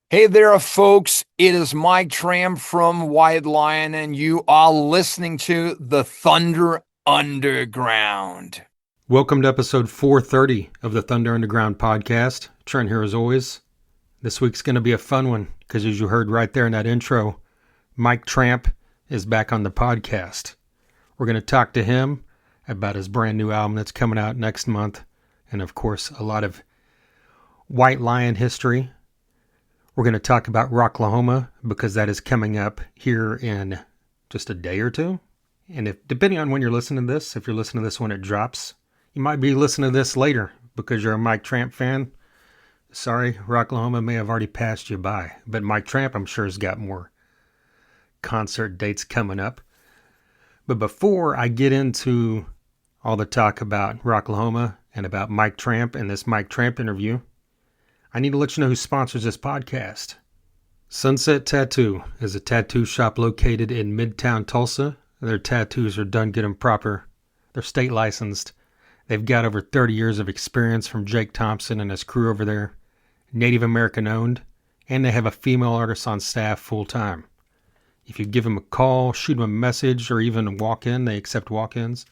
Hey there, folks. It is Mike Tramp from White Lion, and you are listening to the Thunder Underground. Welcome to episode 430 of the Thunder Underground podcast. Trent here as always. This week's going to be a fun one because, as you heard right there in that intro, Mike Tramp is back on the podcast. We're going to talk to him about his brand new album that's coming out next month, and of course, a lot of White Lion history. We're going to talk about Rocklahoma because that is coming up here in just a day or two. And if, depending on when you're listening to this, if you're listening to this when it drops, you might be listening to this later because you're a Mike Tramp fan. Sorry, Rocklahoma may have already passed you by, but Mike Tramp, I'm sure, has got more concert dates coming up. But before I get into all the talk about Rocklahoma and about Mike Tramp and this Mike Tramp interview, I need to let you know who sponsors this podcast. Sunset Tattoo is a tattoo shop located in Midtown Tulsa. Their tattoos are done good and proper. They're state licensed. They've got over 30 years of experience from Jake Thompson and his crew over there. Native American owned. And they have a female artist on staff full time. If you give them a call, shoot them a message, or even walk in, they accept walk-ins.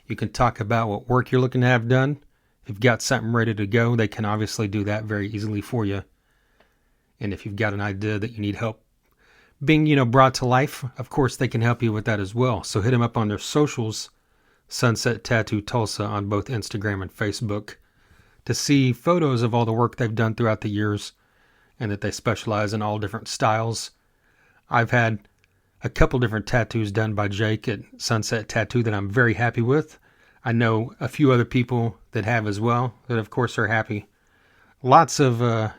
You can talk about what work you're looking to have done. If you've got something ready to go, they can obviously do that very easily for you. And if you've got an idea that you need help being, brought to life, of course, they can help you with that as well. So hit them up on their socials, Sunset Tattoo Tulsa on both Instagram and Facebook, to see photos of all the work they've done throughout the years and that they specialize in all different styles. I've had a couple different tattoos done by Jake at Sunset Tattoo that I'm very happy with. I know a few other people that have as well that, of course, are happy. Lots of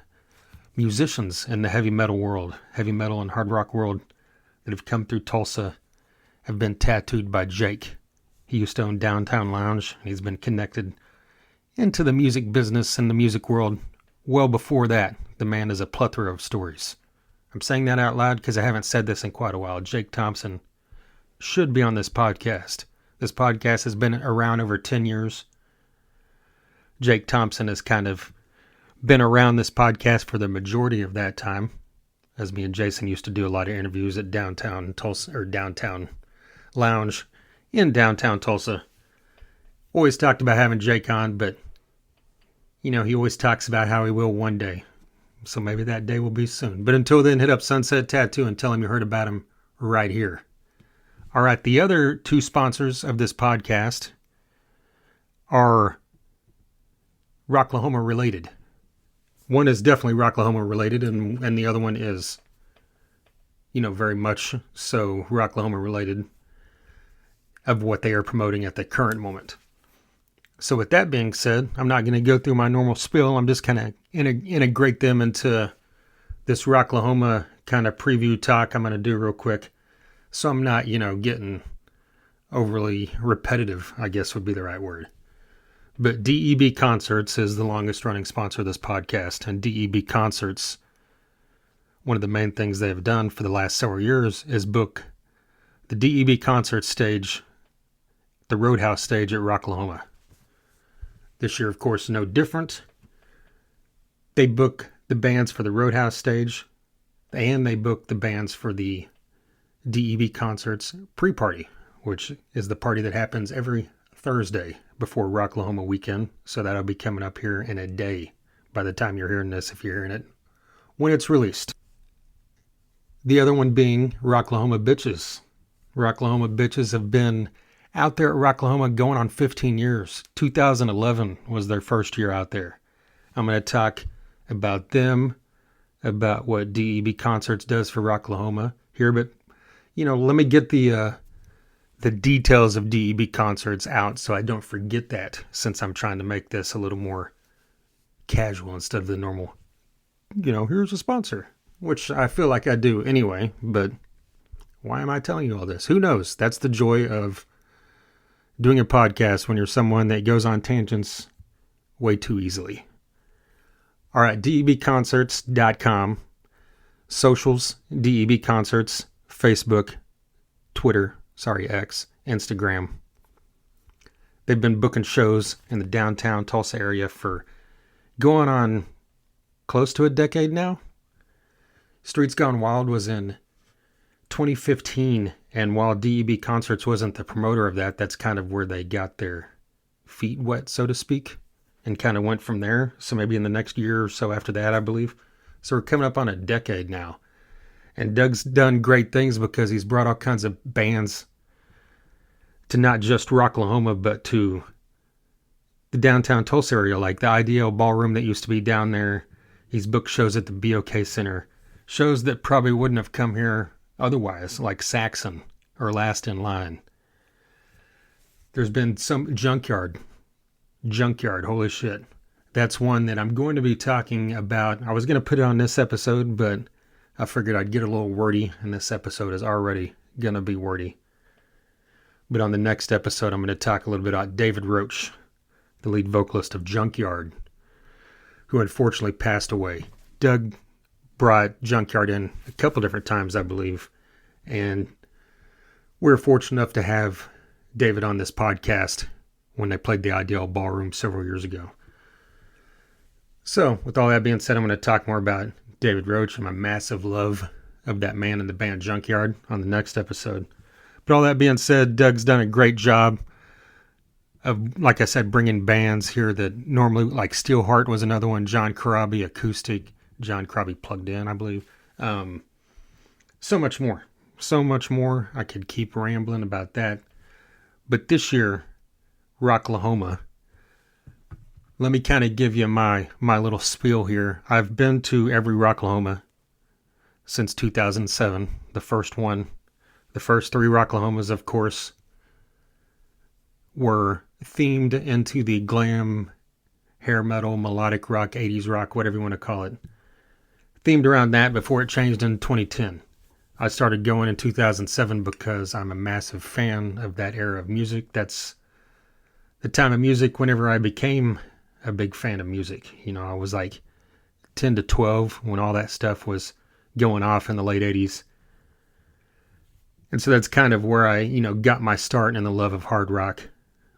musicians in the heavy metal and hard rock world that have come through Tulsa have been tattooed by Jake. He used to own Downtown Lounge, and he's been connected into the music business and the music world well before that. The man is a plethora of stories. I'm saying that out loud because I haven't said this in quite a while. Jake Thompson should be on this podcast. This podcast has been around over 10 years. Jake Thompson has kind of been around this podcast for the majority of that time, as me and Jason used to do a lot of interviews at Downtown Tulsa, or Downtown Lounge in Downtown Tulsa. Always talked about having Jake on, but he always talks about how he will one day. So maybe that day will be soon. But until then, hit up Sunset Tattoo and tell him you heard about him right here. All right, the other two sponsors of this podcast are Rocklahoma related. One is definitely Rocklahoma related, and the other one is, very much so Rocklahoma related of what they are promoting at the current moment. So with that being said, I'm not going to go through my normal spiel. I'm just kind of integrate them into this Rocklahoma kind of preview talk I'm going to do real quick. So I'm not, getting overly repetitive, I guess would be the right word. But DEB Concerts is the longest running sponsor of this podcast. And DEB Concerts, one of the main things they've done for the last several years is book the DEB concert stage, the Roadhouse stage at Rocklahoma. This year, of course, no different. They book the bands for the Roadhouse stage, and they book the bands for the DEB Concerts pre-party, which is the party that happens every Thursday before Rocklahoma weekend. So that'll be coming up here in a day by the time you're hearing this, if you're hearing it when it's released. The other one being Rocklahoma Bitches. Rocklahoma Bitches have been out there at Rocklahoma going on 15 years. 2011 was their first year out there. I'm going to talk about them, about what DEB Concerts does for Rocklahoma here, but let me get the details of DEB Concerts out so I don't forget that, since I'm trying to make this a little more casual instead of the normal, here's a sponsor, which I feel like I do anyway, but why am I telling you all this? Who knows? That's the joy of doing a podcast when you're someone that goes on tangents way too easily. All right, debconcerts.com, socials, DEB Concerts, Facebook, Twitter, X, Instagram. They've been booking shows in the downtown Tulsa area for going on close to a decade now. Streets Gone Wild was in 2015, and while DEB Concerts wasn't the promoter of that, that's kind of where they got their feet wet, so to speak, and kind of went from there. So maybe in the next year or so after that, I believe. So we're coming up on a decade now. And Doug's done great things because he's brought all kinds of bands to not just Rocklahoma, but to the downtown Tulsa area, like the IDL Ballroom that used to be down there. He's booked shows at the BOK Center. Shows that probably wouldn't have come here otherwise, like Saxon or Last in Line. There's been some Junkyard, holy shit. That's one that I'm going to be talking about. I was going to put it on this episode, but I figured I'd get a little wordy, and this episode is already going to be wordy. But on the next episode, I'm going to talk a little bit about David Roach, the lead vocalist of Junkyard, who unfortunately passed away. Doug brought Junkyard in a couple different times, I believe, and we were fortunate enough to have David on this podcast when they played the IDL Ballroom several years ago. So, with all that being said, I'm going to talk more about David Roach and my massive love of that man in the band Junkyard on the next episode. But all that being said, Doug's done a great job of, like I said, bringing bands here that normally, like Steelheart was another one, John Corabi acoustic, John Corabi plugged in, I believe. So much more. I could keep rambling about that. But this year, Rocklahoma, let me kind of give you my little spiel here. I've been to every Rocklahoma since 2007, the first one. The first three Rocklahomas, of course, were themed into the glam, hair metal, melodic rock, 80s rock, whatever you want to call it. Themed around that before it changed in 2010. I started going in 2007 because I'm a massive fan of that era of music. That's the time of music whenever I became a big fan of music. You know, I was like 10 to 12 when all that stuff was going off in the late 80s. And so that's kind of where I, got my start in the love of hard rock,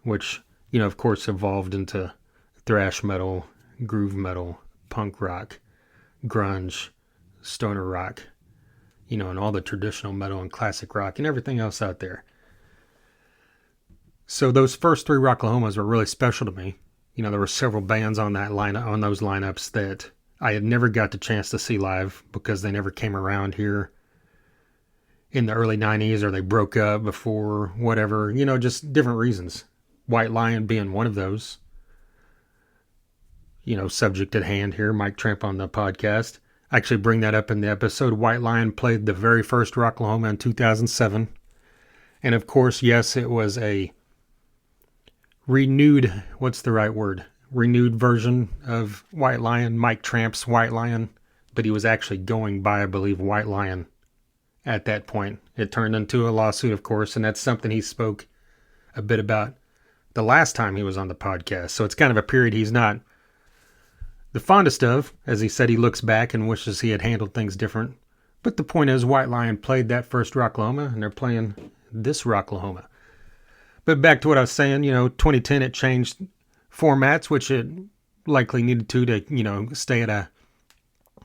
which, of course evolved into thrash metal, groove metal, punk rock, grunge, stoner rock, and all the traditional metal and classic rock and everything else out there. So those first three Rocklahomas were really special to me. There were several bands on those lineups that I had never got the chance to see live because they never came around here in the early 90s, or they broke up before, whatever, just different reasons. White Lion being one of those. Subject at hand here, Mike Tramp on the podcast. I actually bring that up in the episode. White Lion played the very first Rocklahoma in 2007. And of course, yes, it was a renewed version of White Lion, Mike Tramp's White Lion. But he was actually going by, I believe, White Lion at that point. It turned into a lawsuit, of course, and that's something he spoke a bit about the last time he was on the podcast. So it's kind of a period he's not the fondest of. As he said, he looks back and wishes he had handled things different. But the point is, White Lion played that first Rocklahoma, and they're playing this Rocklahoma. But back to what I was saying, 2010, it changed formats, which it likely needed to stay at a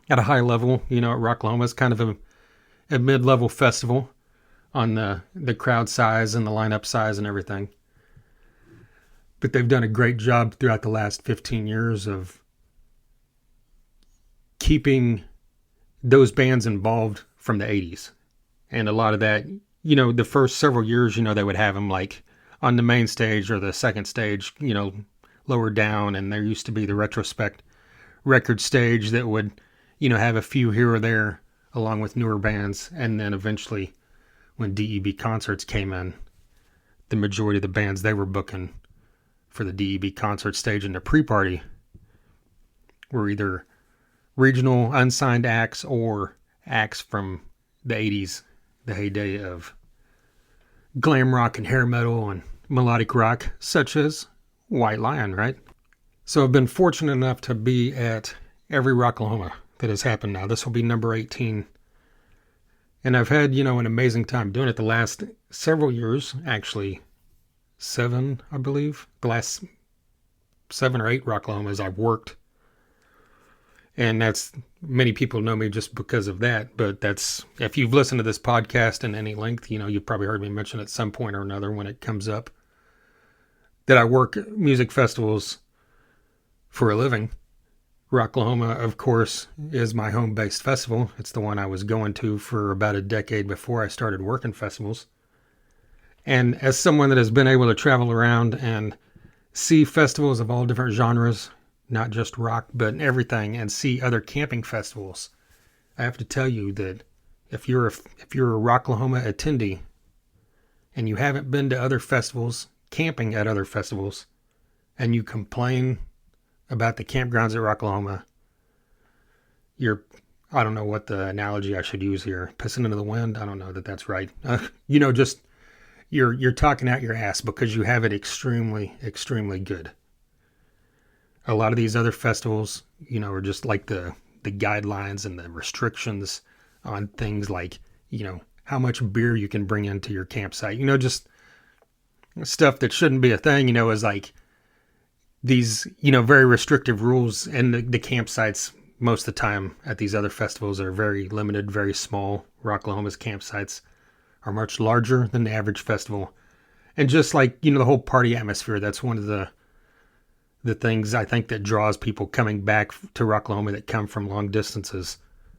high level. At Rocklahoma is kind of a mid-level festival on the crowd size and the lineup size and everything. But they've done a great job throughout the last 15 years of keeping those bands involved from the 80s. And a lot of that, the first several years, they would have them like on the main stage or the second stage, lower down. And there used to be the retrospect record stage that would, have a few here or there along with newer bands. And then eventually when DEB Concerts came in, the majority of the bands they were booking for the DEB concert stage in the pre-party were either regional unsigned acts or acts from the 80s, the heyday of glam rock and hair metal and melodic rock, such as White Lion, right? So I've been fortunate enough to be at every Rocklahoma that has happened now. This will be number 18. And I've had, an amazing time doing it the last several years, actually 7, I believe. The last 7 or 8 Rocklahomas I've worked And that's, many people know me just because of that. But that's, if you've listened to this podcast in any length, you've probably heard me mention at some point or another when it comes up that I work music festivals for a living. Rocklahoma, of course, is my home-based festival. It's the one I was going to for about a decade before I started working festivals. And as someone that has been able to travel around and see festivals of all different genres, not just rock, but everything, and see other camping festivals, I have to tell you that if you're a Rocklahoma attendee and you haven't been to other festivals, camping at other festivals, and you complain about the campgrounds at Rocklahoma, I don't know what the analogy I should use here. Pissing into the wind? I don't know that that's right. Just you're talking out your ass because you have it extremely, extremely good. A lot of these other festivals, are just like the guidelines and the restrictions on things like, how much beer you can bring into your campsite. Just stuff that shouldn't be a thing, is like these, very restrictive rules. And the campsites, most of the time at these other festivals, are very limited, very small. Rocklahoma's campsites are much larger than the average festival. And just like, the whole party atmosphere, that's one of the things I think that draws people coming back to Rocklahoma that come from long distances,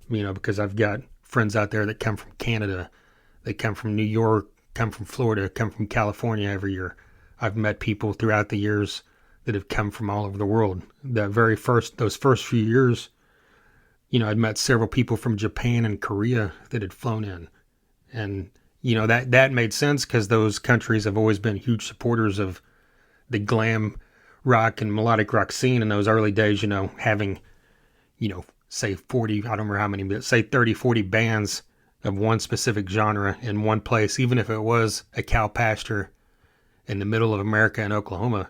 because I've got friends out there that come from Canada, they come from New York, come from Florida, come from California every year. I've met people throughout the years that have come from all over the world. Those first few years, I'd met several people from Japan and Korea that had flown in. And, that made sense because those countries have always been huge supporters of the glam rock and melodic rock scene in those early days, having, say 40, I don't remember how many, but say 30, 40 bands of one specific genre in one place, even if it was a cow pasture in the middle of America in Oklahoma,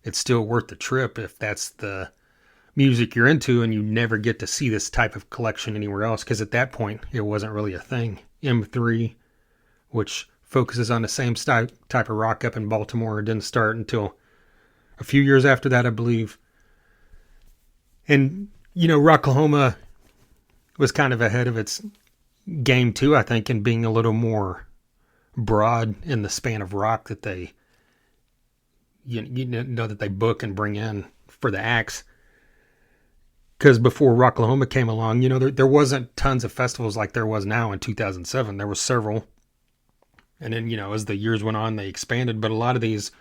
it's still worth the trip if that's the music you're into and you never get to see this type of collection anywhere else, because at that point, it wasn't really a thing. M3, which focuses on the same type of rock up in Baltimore, didn't start until a few years after that, I believe. And, Rocklahoma was kind of ahead of its game too, I think, in being a little more broad in the span of rock that they, that they book and bring in for the acts. Because before Rocklahoma came along, there wasn't tons of festivals like there was now in 2007. There were several. And then, as the years went on, they expanded. But a lot of these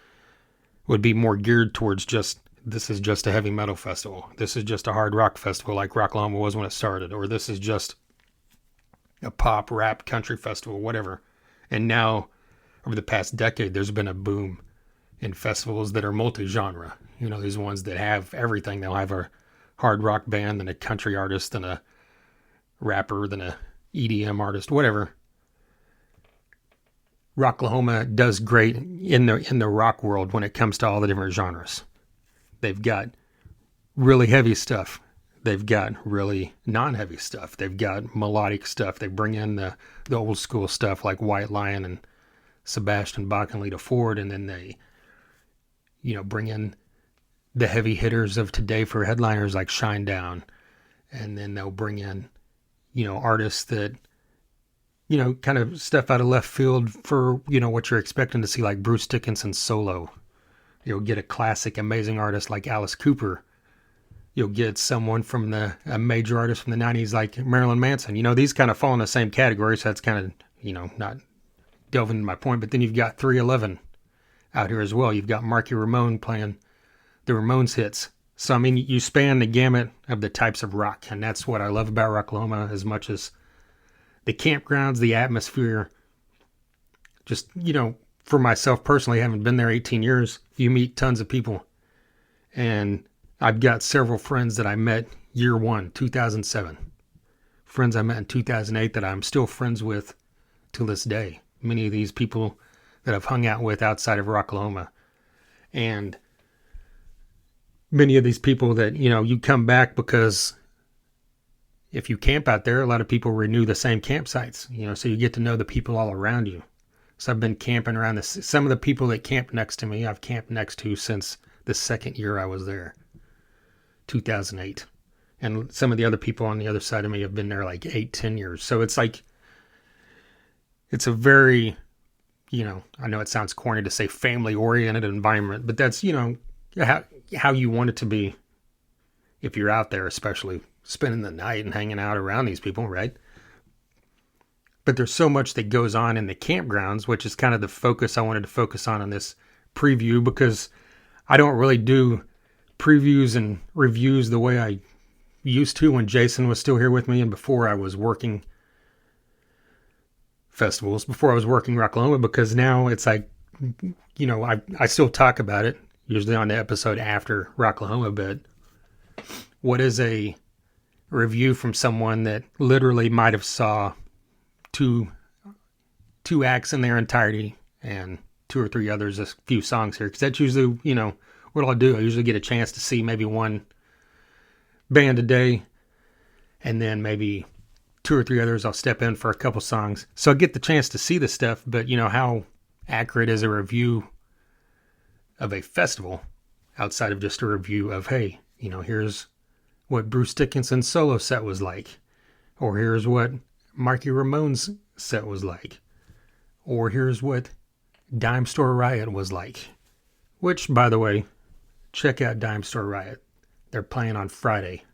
would be more geared towards this is just a heavy metal festival. This is just a hard rock festival like Rocklahoma was when it started. Or this is just a pop, rap, country festival, whatever. And now, over the past decade, there's been a boom in festivals that are multi-genre. These ones that have everything. They'll have a hard rock band, then a country artist, then a rapper, then a EDM artist, whatever. Rocklahoma does great in the rock world when it comes to all the different genres. They've got really heavy stuff. They've got really non-heavy stuff. They've got melodic stuff. They bring in the old school stuff like White Lion and Sebastian Bach and Lita Ford, and then they, bring in the heavy hitters of today for headliners like Shinedown, and then they'll bring in, artists that, kind of step out of left field for, what you're expecting to see, like Bruce Dickinson's solo. You'll get a classic, amazing artist like Alice Cooper. You'll get someone from a major artist from the 90s like Marilyn Manson. These kind of fall in the same category, so that's kind of, not delving into my point. But then you've got 311 out here as well. You've got Marky Ramone playing the Ramones hits. So, I mean, you span the gamut of the types of rock, and that's what I love about Rocklahoma as much as the campgrounds, the atmosphere. Just, for myself personally, having been there 18 years, you meet tons of people. And I've got several friends that I met year one, 2007. Friends I met in 2008 that I'm still friends with to this day. Many of these people that I've hung out with outside of Rocklahoma. And many of these people that, you come back because if you camp out there, a lot of people renew the same campsites, so you get to know the people all around you. So I've been camping around this. Some of the people that camp next to me, I've camped next to since the second year I was there, 2008. And some of the other people on the other side of me have been there like 8-10 years. So it's like, it's a very, I know it sounds corny to say family oriented environment, but that's, how you want it to be if you're out there, especially spending the night and hanging out around these people, right? But there's so much that goes on in the campgrounds, which is kind of the focus I wanted to focus on this preview, because I don't really do previews and reviews the way I used to when Jason was still here with me and before I was working festivals, before I was working Rocklahoma, because now it's like, I still talk about it, usually on the episode after Rocklahoma, but what is a review from someone that literally might have saw two acts in their entirety and 2 or 3 others, a few songs here, because that's usually, what I'll do. I usually get a chance to see maybe one band a day, and then maybe 2 or 3 others I'll step in for a couple songs. So I get the chance to see the stuff, but how accurate is a review of a festival outside of just a review of, hey, here's what Bruce Dickinson's solo set was like, or here's what Marky Ramone's set was like, or here's what Dime Store Riot was like. Which, by the way, check out Dime Store Riot. They're playing on Friday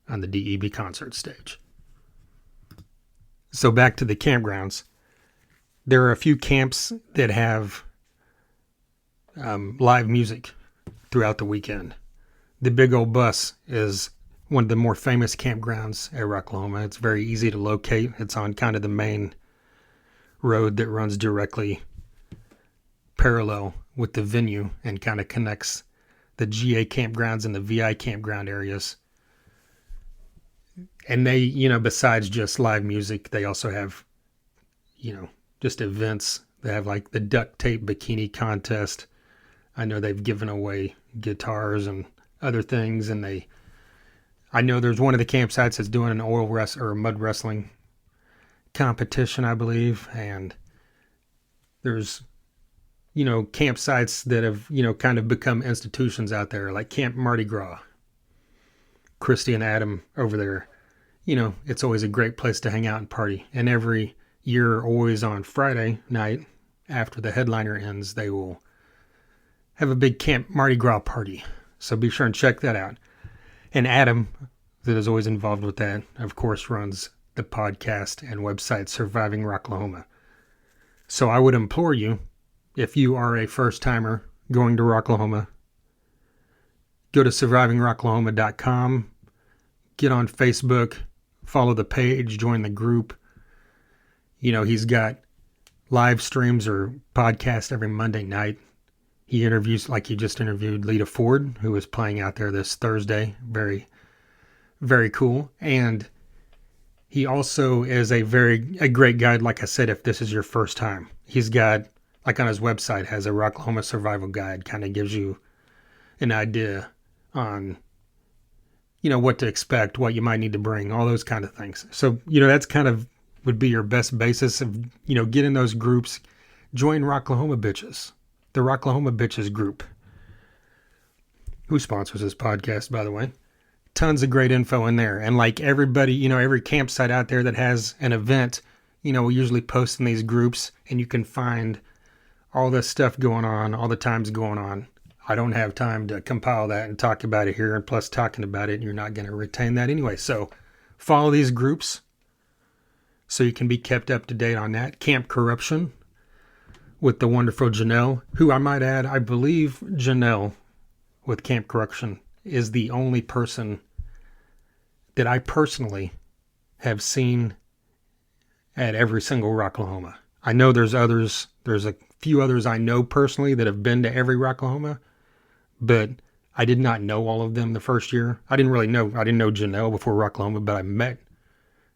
on the DEB concert stage. So back to the campgrounds. There are a few camps that have live music throughout the weekend. The Big Old Bus is one of the more famous campgrounds at Rocklahoma. It's very easy to locate. It's on kind of the main road that runs directly parallel with the venue and kind of connects the GA campgrounds and the VI campground areas. And they, besides just live music, they also have, just events. They have like the duct tape bikini contest. I know they've given away guitars and other things, and I know there's one of the campsites that's doing an or mud wrestling competition, I believe, and there's, campsites that have, kind of become institutions out there, like Camp Mardi Gras. Christy and Adam over there, it's always a great place to hang out and party. And every year, always on Friday night, after the headliner ends, they will have a big Camp Mardi Gras party. So be sure and check that out. And Adam, that is always involved with that, of course, runs the podcast and website Surviving Rocklahoma. So I would implore you, if you are a first-timer going to Rocklahoma, go to survivingrocklahoma.com, get on Facebook, follow the page, join the group. He's got live streams or podcasts every Monday night. He interviews, like he just interviewed Lita Ford, who is playing out there this Thursday. Very, very cool. And he also is a great guide, like I said, if this is your first time. He's got, like on his website, has a Rocklahoma survival guide, kind of gives you an idea on, what to expect, what you might need to bring, all those kind of things. So, that's kind of would be your best basis of, get in those groups. Join Rocklahoma Bitches, the Rocklahoma Bitches group, who sponsors this podcast, by the way. Tons of great info in there. And like everybody, every campsite out there that has an event, we usually post in these groups, and you can find all this stuff going on, all the times going on. I don't have time to compile that and talk about it here. And plus, talking about it, you're not going to retain that anyway. So follow these groups so you can be kept up to date on that. Camp Corruption with the wonderful Janelle, who I might add, I believe Janelle with Camp Corruption is the only person that I personally have seen at every single Rocklahoma. I know there's others. There's a few others I know personally that have been to every Rocklahoma, but I did not know all of them the first year. I didn't know Janelle before Rocklahoma, but I met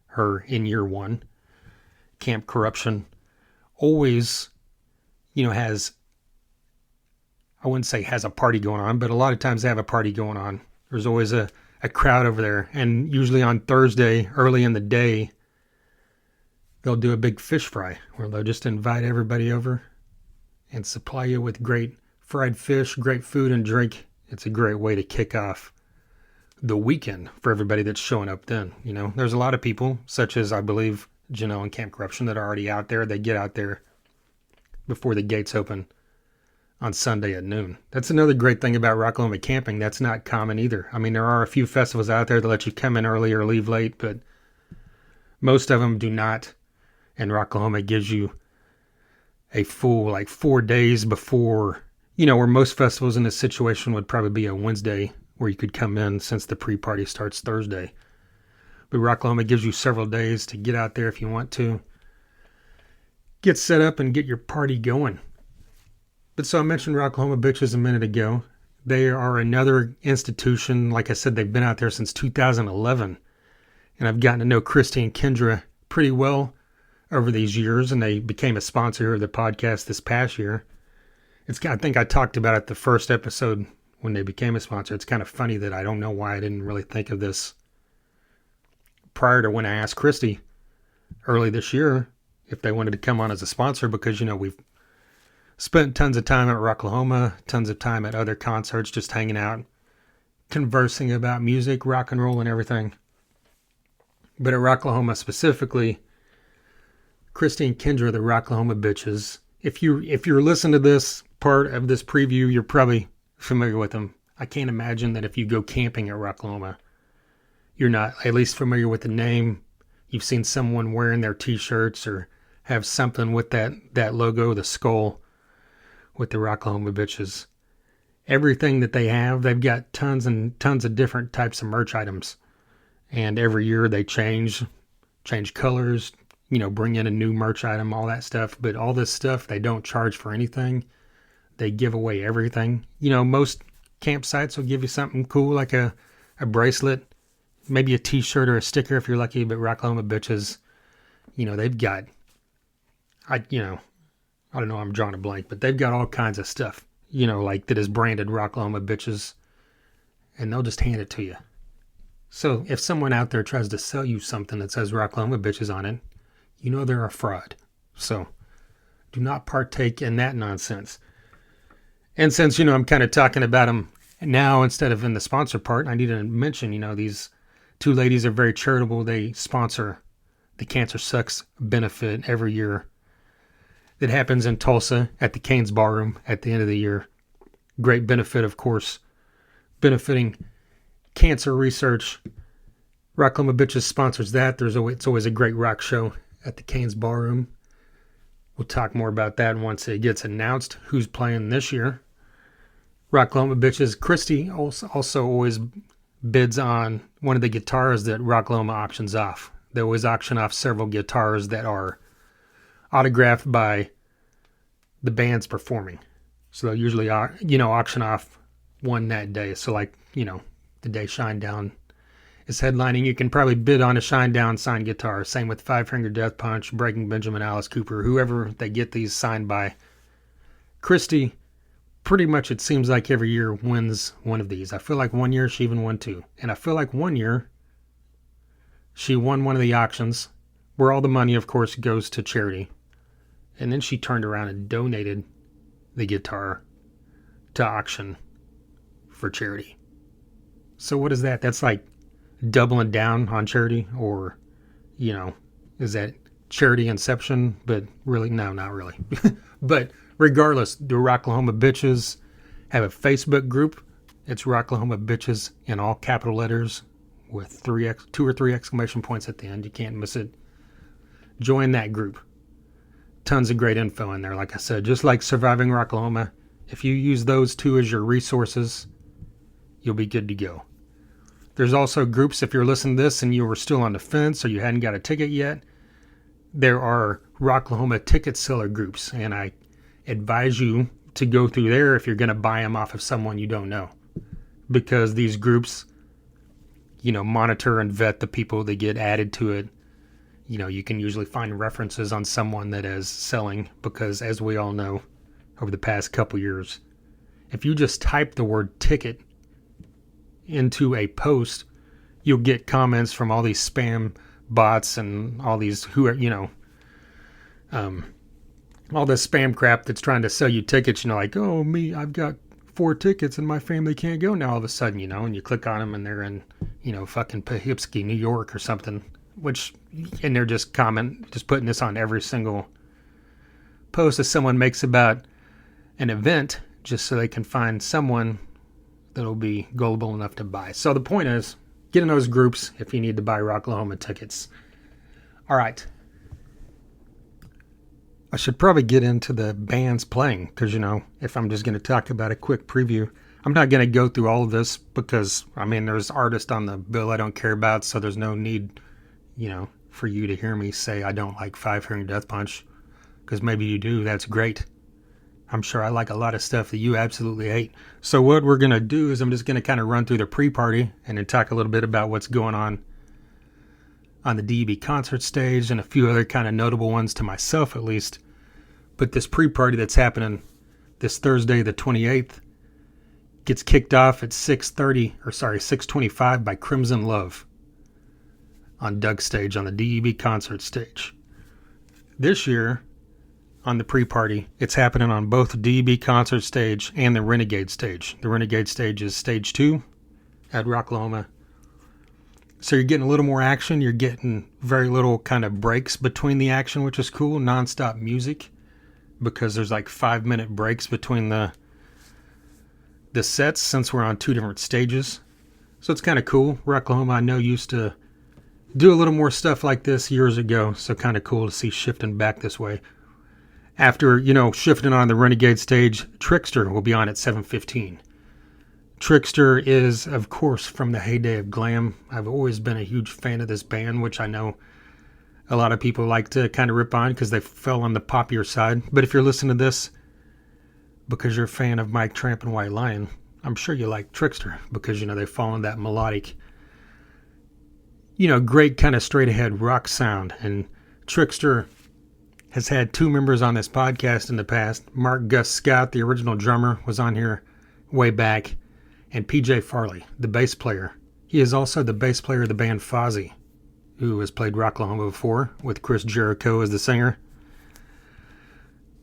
her in year 1. Camp Corruption always, has, I wouldn't say has a party going on, but a lot of times they have a party going on. There's always a crowd over there. And usually on Thursday, early in the day, they'll do a big fish fry where they'll just invite everybody over and supply you with great fried fish, great food and drink. It's a great way to kick off the weekend for everybody that's showing up then. There's a lot of people, such as I believe Janelle and Camp Corruption, that are already out there. They get out there before the gates open on Sunday at noon. That's another great thing about Rocklahoma camping. That's not common either. I mean, there are a few festivals out there that let you come in early or leave late, but most of them do not. And Rocklahoma gives you a full 4 days before, where most festivals in this situation would probably be a Wednesday where you could come in since the pre-party starts Thursday. But Rocklahoma gives you several days to get out there if you want to. Get set up and get your party going. But so I mentioned Rocklahoma Bitches a minute ago. They are another institution. Like I said, they've been out there since 2011. And I've gotten to know Christy and Kendra pretty well over these years, and they became a sponsor of the podcast this past year. I think I talked about it the first episode when they became a sponsor. It's kind of funny that I don't know why I didn't really think of this prior to when I asked Christy early this year if they wanted to come on as a sponsor, because, we've spent tons of time at Rocklahoma, tons of time at other concerts, just hanging out, conversing about music, rock and roll, and everything. But at Rocklahoma specifically, Christy and Kendra, the Rocklahoma Bitches. If you're listening to this part of this preview, you're probably familiar with them. I can't imagine that if you go camping at Rocklahoma, you're not at least familiar with the name. You've seen someone wearing their t-shirts or have something with that logo, the skull, with the Rocklahoma Bitches. Everything that they have, they've got tons and tons of different types of merch items. And every year they change colors, bring in a new merch item, all that stuff. But all this stuff, they don't charge for anything. They give away everything. Most campsites will give you something cool like a bracelet, maybe a t-shirt or a sticker if you're lucky. But Rocklahoma Bitches, they've got, I don't know, I'm drawing a blank, but they've got all kinds of stuff, like that is branded Rocklahoma Bitches, and they'll just hand it to you. So if someone out there tries to sell you something that says Rocklahoma Bitches on it, they're a fraud. So do not partake in that nonsense. And since, I'm kind of talking about them now instead of in the sponsor part, I need to mention, these two ladies are very charitable. They sponsor the Cancer Sucks benefit every year. It happens in Tulsa at the Cain's Ballroom at the end of the year. Great benefit, of course, benefiting cancer research. Rocklahoma Bitches sponsors that. It's always a great rock show at the Cain's Ballroom. We'll talk more about that once it gets announced who's playing this year. Rocklahoma Bitches, Christy also always bids on one of the guitars that Rocklahoma auctions off. They always auction off several guitars that are autographed by the bands performing. So they'll usually, auction off one that day. So the day Shinedown is headlining, you can probably bid on a Shinedown signed guitar. Same with Five Finger Death Punch, Breaking Benjamin, Alice Cooper, whoever they get these signed by. Christy, pretty much it seems like every year wins one of these. I feel like one year she even won two. And I feel like one year she won one of the auctions, where all the money, of course, goes to charity. And then she turned around and donated the guitar to auction for charity. So what is that? That's like doubling down on charity, or, is that charity inception? But really, no, not really. But regardless, the Rocklahoma Bitches have a Facebook group. It's Rocklahoma Bitches in all capital letters with 2 or 3 exclamation points at the end. You can't miss it. Join that group. Tons of great info in there. Like I said, just like Surviving Rocklahoma, if you use those two as your resources, you'll be good to go. There's also groups, if you're listening to this and you were still on the fence or you hadn't got a ticket yet, there are Rocklahoma ticket seller groups, and I advise you to go through there if you're going to buy them off of someone you don't know. Because these groups, monitor and vet the people that get added to it. You can usually find references on someone that is selling, because as we all know, over the past couple years, if you just type the word ticket into a post, you'll get comments from all these spam bots and all these all this spam crap that's trying to sell you tickets. Like, oh, I've got 4 tickets and my family can't go now all of a sudden, and you click on them and they're in, fucking Poughkeepsie, New York or something, and they're just putting this on every single post that someone makes about an event just so they can find someone that'll be gullible enough to buy. So the point is, get in those groups if you need to buy Rocklahoma tickets. All right. I should probably get into the bands playing because, if I'm just going to talk about a quick preview, I'm not going to go through all of this because, there's artists on the bill I don't care about, so there's no need, for you to hear me say I don't like Five Finger Death Punch, because maybe you do. That's great. I'm sure I like a lot of stuff that you absolutely hate. So what we're going to do is I'm just going to kind of run through the pre-party and then talk a little bit about what's going on the DEB concert stage and a few other kind of notable ones to myself at least. But this pre-party that's happening this Thursday, the 28th, gets kicked off at 6:25 by Crimson Love on Doug's stage on the DEB concert stage. This year, on the pre-party, it's happening on both the DEB concert stage and the Renegade stage. The Renegade stage is stage 2 at Rocklahoma. So you're getting a little more action. You're getting very little kind of breaks between the action, which is cool. Non-stop music, because there's like 5-minute breaks between the sets since we're on 2 different stages. So it's kind of cool. Rocklahoma, I know, used to do a little more stuff like this years ago. So kind of cool to see shifting back this way. After, shifting on the Renegade stage, Trickster will be on at 7:15. Trickster is, of course, from the heyday of glam. I've always been a huge fan of this band, which I know a lot of people like to kind of rip on because they fell on the poppier side. But if you're listening to this because you're a fan of Mike Tramp and White Lion, I'm sure you like Trickster because, they fall in that melodic, great kind of straight ahead rock sound. And Trickster has had 2 members on this podcast in the past. Mark Gus Scott, the original drummer, was on here way back. And PJ Farley, the bass player. He is also the bass player of the band Fozzy, who has played Rocklahoma before, with Chris Jericho as the singer.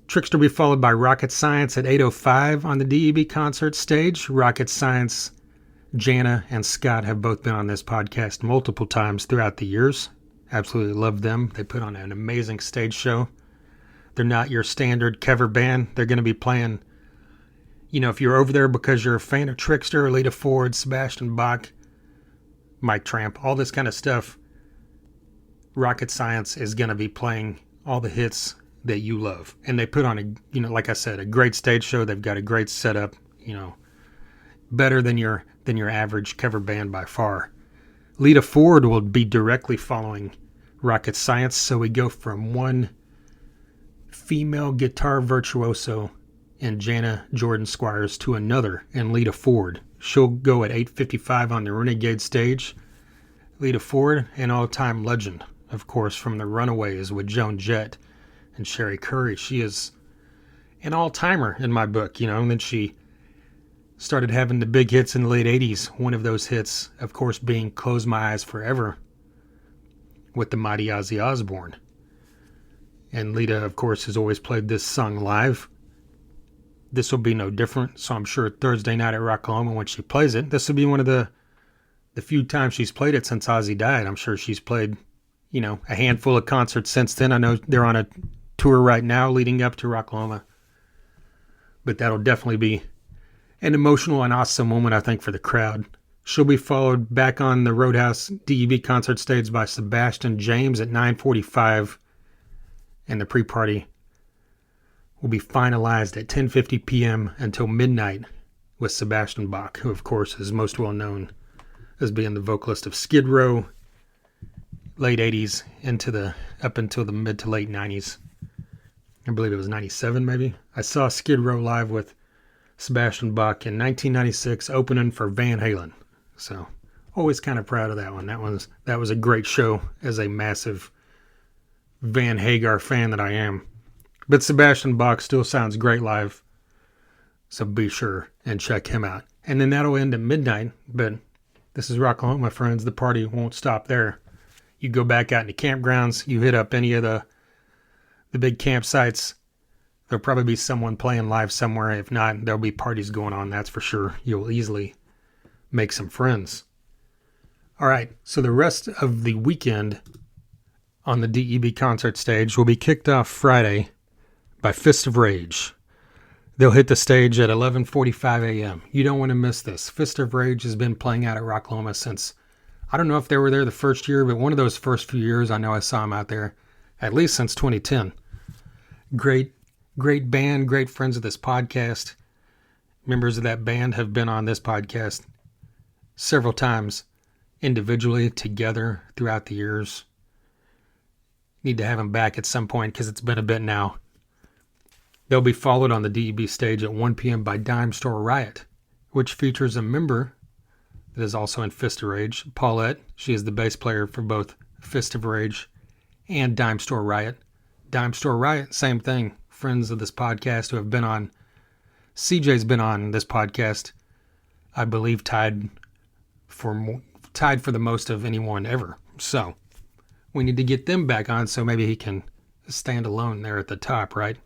Trickster will be followed by Rocket Science at 8:05 on the DEB concert stage. Rocket Science, Jana, and Scott have both been on this podcast multiple times throughout the years. Absolutely love them. They put on an amazing stage show. They're not your standard cover band. They're going to be playing, if you're over there because you're a fan of Trickster, Lita Ford, Sebastian Bach, Mike Tramp, all this kind of stuff, Rocket Science is going to be playing all the hits that you love. And they put on like I said, a great stage show. They've got a great setup, better than your average cover band by far. Lita Ford will be directly following Rocket Science. So we go from one female guitar virtuoso in Jana Jordan Squires to another in Lita Ford. She'll go at 8:55 on the Renegade stage. Lita Ford, an all-time legend, of course, from the Runaways with Joan Jett and Sherry Curry. She is an all-timer in my book, and then she started having the big hits in the late 80s. One of those hits, of course, being Close My Eyes Forever with the mighty Ozzy Osbourne. And Lita, of course, has always played this song live. This will be no different, so I'm sure Thursday night at Rocklahoma when she plays it, this will be one of the few times she's played it since Ozzy died. I'm sure she's played, a handful of concerts since then. I know they're on a tour right now leading up to Rocklahoma. But that'll definitely be an emotional and awesome moment, I think, for the crowd. She'll be followed back on the Roadhouse DEB concert stage by Sebastian James at 9:45, and the pre-party will be finalized at 10:50 p.m. until midnight with Sebastian Bach, who, of course, is most well known as being the vocalist of Skid Row, late 80s up until the mid to late 90s. I believe it was 97 maybe. I saw Skid Row live with Sebastian Bach in 1996 opening for Van Halen. So always kind of proud of that one. That was a great show as a massive Van Hagar fan that I am. But Sebastian Bach still sounds great live. So be sure and check him out. And then that'll end at midnight. But this is Rocklahoma, my friends. The party won't stop there. You go back out into campgrounds. You hit up any of the big campsites There'll probably be someone playing live somewhere. If not, there'll be parties going on, that's for sure. You'll easily make some friends. All right, so the rest of the weekend on the DEB concert stage will be kicked off Friday by Fist of Rage. They'll hit the stage at 11:45 a.m. You don't want to miss this. Fist of Rage has been playing out at Rocklahoma since, I don't know if they were there the first year, but one of those first few years I know I saw them out there, at least since 2010. Great band, great friends of this podcast. Members of that band have been on this podcast several times, individually, together, throughout the years. Need to have them back at some point because it's been a bit now. They'll be followed on the DEB stage at 1 p.m. by Dime Store Riot, which features a member that is also in Fist of Rage, Paulette. She is the bass player for both Fist of Rage and Dime Store Riot. Dime Store Riot, same thing. Friends of this podcast who have been on. CJ's been on this podcast, I believe, tied for the most of anyone ever. So we need to get them back on so maybe he can stand alone there at the top, right?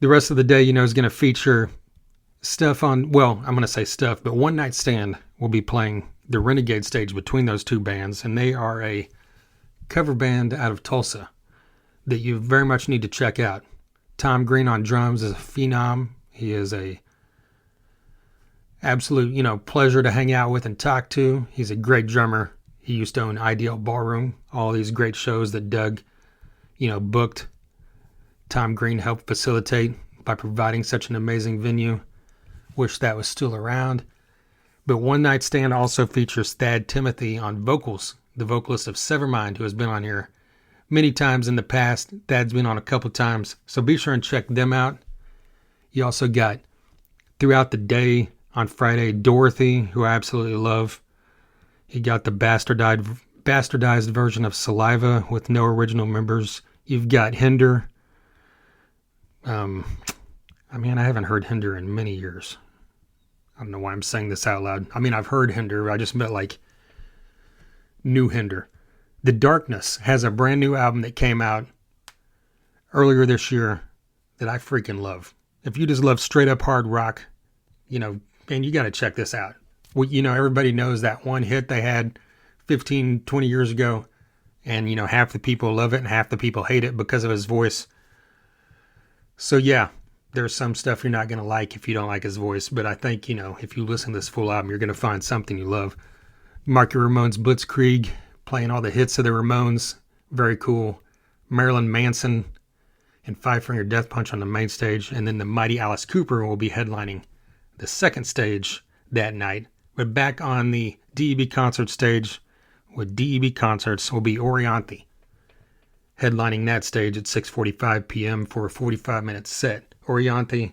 The rest of the day, is going to feature stuff on, well, I'm going to say stuff, but One Night Stand will be playing the Renegade stage between those two bands, and they are a cover band out of Tulsa that you very much need to check out. Tom Green on drums is a phenom. He is a absolute, pleasure to hang out with and talk to. He's a great drummer. He used to own Ideal Ballroom, all these great shows that Doug, booked. Tom Green helped facilitate by providing such an amazing venue. Wish that was still around. But One Night Stand also features Thad Timothy on vocals, the vocalist of Severmind, who has been on here many times in the past. Thad's been on a couple times, so be sure and check them out. You also got, throughout the day on Friday, Dorothy, who I absolutely love. You got the bastardized version of Saliva with no original members. You've got Hinder. I haven't heard Hinder in many years. I don't know why I'm saying this out loud. I've heard Hinder. I just meant new Hinder. The Darkness has a brand new album that came out earlier this year that I freaking love. If you just love straight up hard rock, man, you got to check this out. Well, everybody knows that one hit they had 15, 20 years ago, and, half the people love it and half the people hate it because of his voice. So, yeah, there's some stuff you're not going to like if you don't like his voice, but I think, if you listen to this full album, you're going to find something you love. Marky Ramone's Blitzkrieg, playing all the hits of the Ramones, very cool. Marilyn Manson and Five Finger Death Punch on the main stage, and then the mighty Alice Cooper will be headlining the second stage that night. But back on the DEB concert stage with DEB concerts will be Orianthi, headlining that stage at 6:45 p.m. for a 45-minute set. Orianthi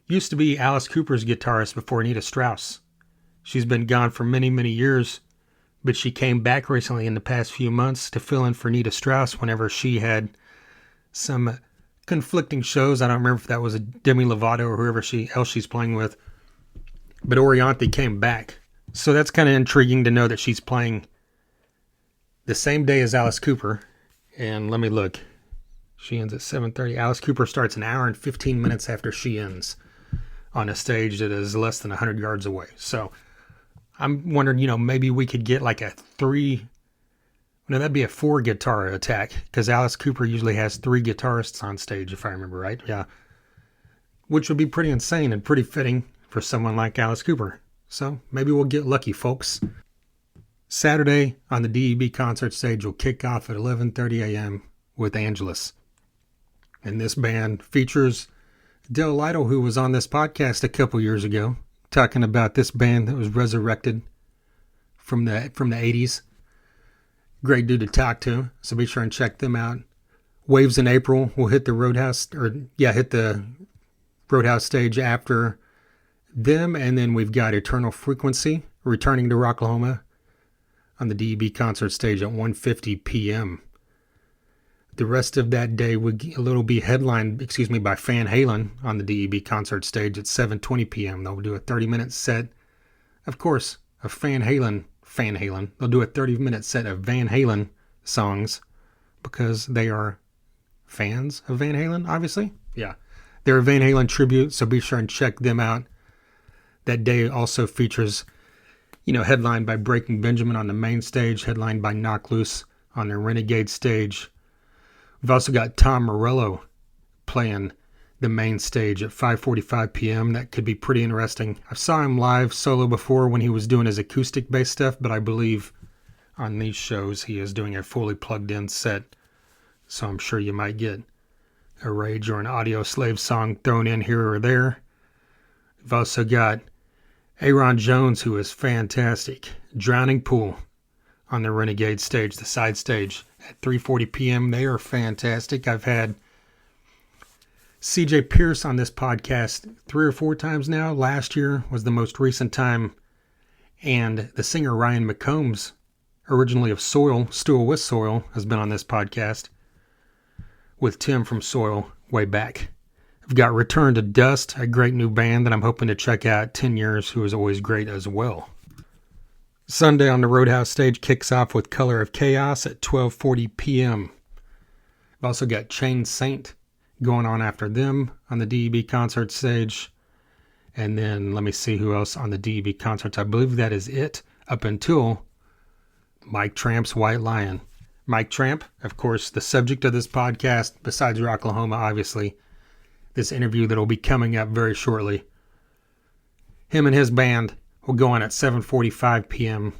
used to be Alice Cooper's guitarist before Nita Strauss. She's been gone for many, many years, but she came back recently in the past few months to fill in for Nita Strauss whenever she had some conflicting shows. I don't remember if that was a Demi Lovato or whoever else she's playing with. But Orianthi came back. So that's kind of intriguing to know that she's playing the same day as Alice Cooper. And let me look. She ends at 7:30. Alice Cooper starts an hour and 15 minutes after she ends on a stage that is less than 100 yards away. So I'm wondering, maybe we could get that'd be a 4-guitar attack, because Alice Cooper usually has 3 guitarists on stage, if I remember right. Yeah. Which would be pretty insane and pretty fitting for someone like Alice Cooper. So maybe we'll get lucky, folks. Saturday on the DEB concert stage will kick off at 11:30 a.m. with Angelus. And this band features Del Lytle, who was on this podcast a couple years ago, talking about this band that was resurrected from the 80s. Great dude to talk to, so be sure and check them out. Waves in April will hit the Roadhouse stage after them, and then we've got Eternal Frequency returning to Rocklahoma on the DEB concert stage at 1:50 p.m. The rest of that day will be headlined, by Van Halen on the DEB concert stage at 7:20 p.m. They'll do a 30-minute set, of course, of Van Halen. They'll do a 30-minute set of Van Halen songs because they are fans of Van Halen, obviously. Yeah. They're a Van Halen tribute, so be sure and check them out. That day also features, headlined by Breaking Benjamin on the main stage, headlined by Knock Loose on the Renegade stage. We've also got Tom Morello playing the main stage at 5:45 p.m. That could be pretty interesting. I saw him live solo before when he was doing his acoustic-based stuff, but I believe on these shows he is doing a fully plugged-in set, so I'm sure you might get a Rage or an Audio Slave song thrown in here or there. We've also got Aaron Jones, who is fantastic. Drowning Pool on the Renegade stage, the side stage, at 3:40 p.m. They are fantastic. I've had CJ Pierce on this podcast 3 or 4 times now. Last year was the most recent time. And the singer Ryan McCombs, originally of Soil, Stool with Soil, has been on this podcast with Tim from Soil way back. I've got Return to Dust, a great new band that I'm hoping to check out. 10 Years, who is always great as well. Sunday on the Roadhouse stage kicks off with Color of Chaos at 12:40 p.m. I've also got Chained Saint going on after them on the DEB concert stage. And then let me see who else on the DEB concerts. I believe that is it up until Mike Tramp's White Lion. Mike Tramp, of course, the subject of this podcast, besides Rocklahoma, obviously. This interview that will be coming up very shortly. Him and his band will go on at 7:45 p.m.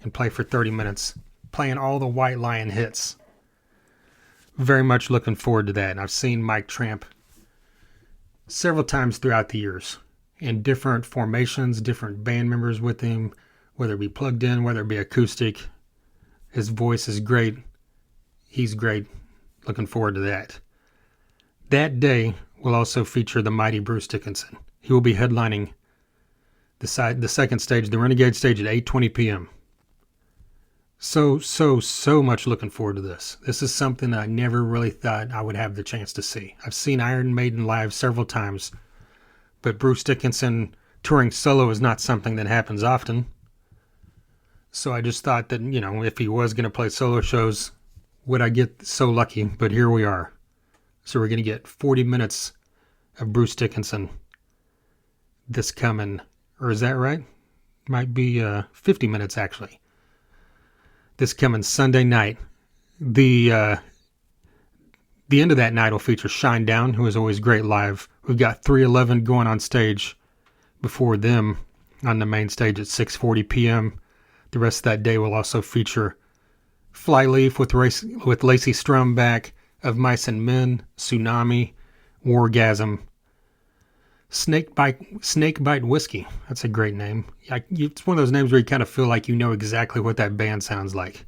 and play for 30 minutes, playing all the White Lion hits. Very much looking forward to that. And I've seen Mike Tramp several times throughout the years in different formations, different band members with him, whether it be plugged in, whether it be acoustic. His voice is great. He's great. Looking forward to that. That day will also feature the mighty Bruce Dickinson. He will be headlining the second stage, the Renegade stage, at 8:20 p.m. So much looking forward to this. This is something I never really thought I would have the chance to see. I've seen Iron Maiden live several times, but Bruce Dickinson touring solo is not something that happens often. So I just thought that, if he was going to play solo shows, would I get so lucky? But here we are. So we're going to get 40 minutes of Bruce Dickinson this coming, or is that right? Might be 50 minutes actually. This coming Sunday night. The end of that night will feature Shine Down, who is always great live. We've got 311 going on stage before them on the main stage at 6:40 p.m. The rest of that day will also feature Flyleaf with Lacey Strumback, Of Mice and Men, Tsunami, Wargasm, Snakebite Whiskey. That's a great name. It's one of those names where you kind of feel like you know exactly what that band sounds like.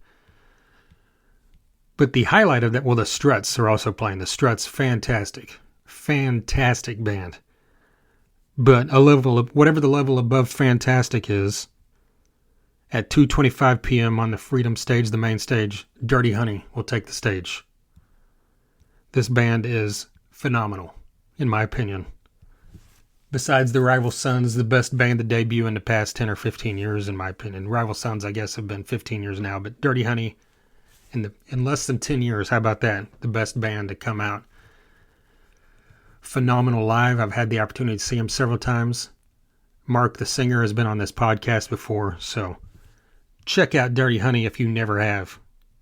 But the highlight of that, the Struts are also playing. The Struts, fantastic band. But whatever the level above fantastic is, at 2:25 p.m. on the Freedom stage, the main stage, Dirty Honey will take the stage. This band is phenomenal, in my opinion. Besides the Rival Sons, the best band to debut in the past 10 or 15 years, in my opinion. Rival Sons, I guess, have been 15 years now, but Dirty Honey, in less than 10 years, how about that? The best band to come out. Phenomenal live. I've had the opportunity to see him several times. Mark, the singer, has been on this podcast before, so check out Dirty Honey if you never have.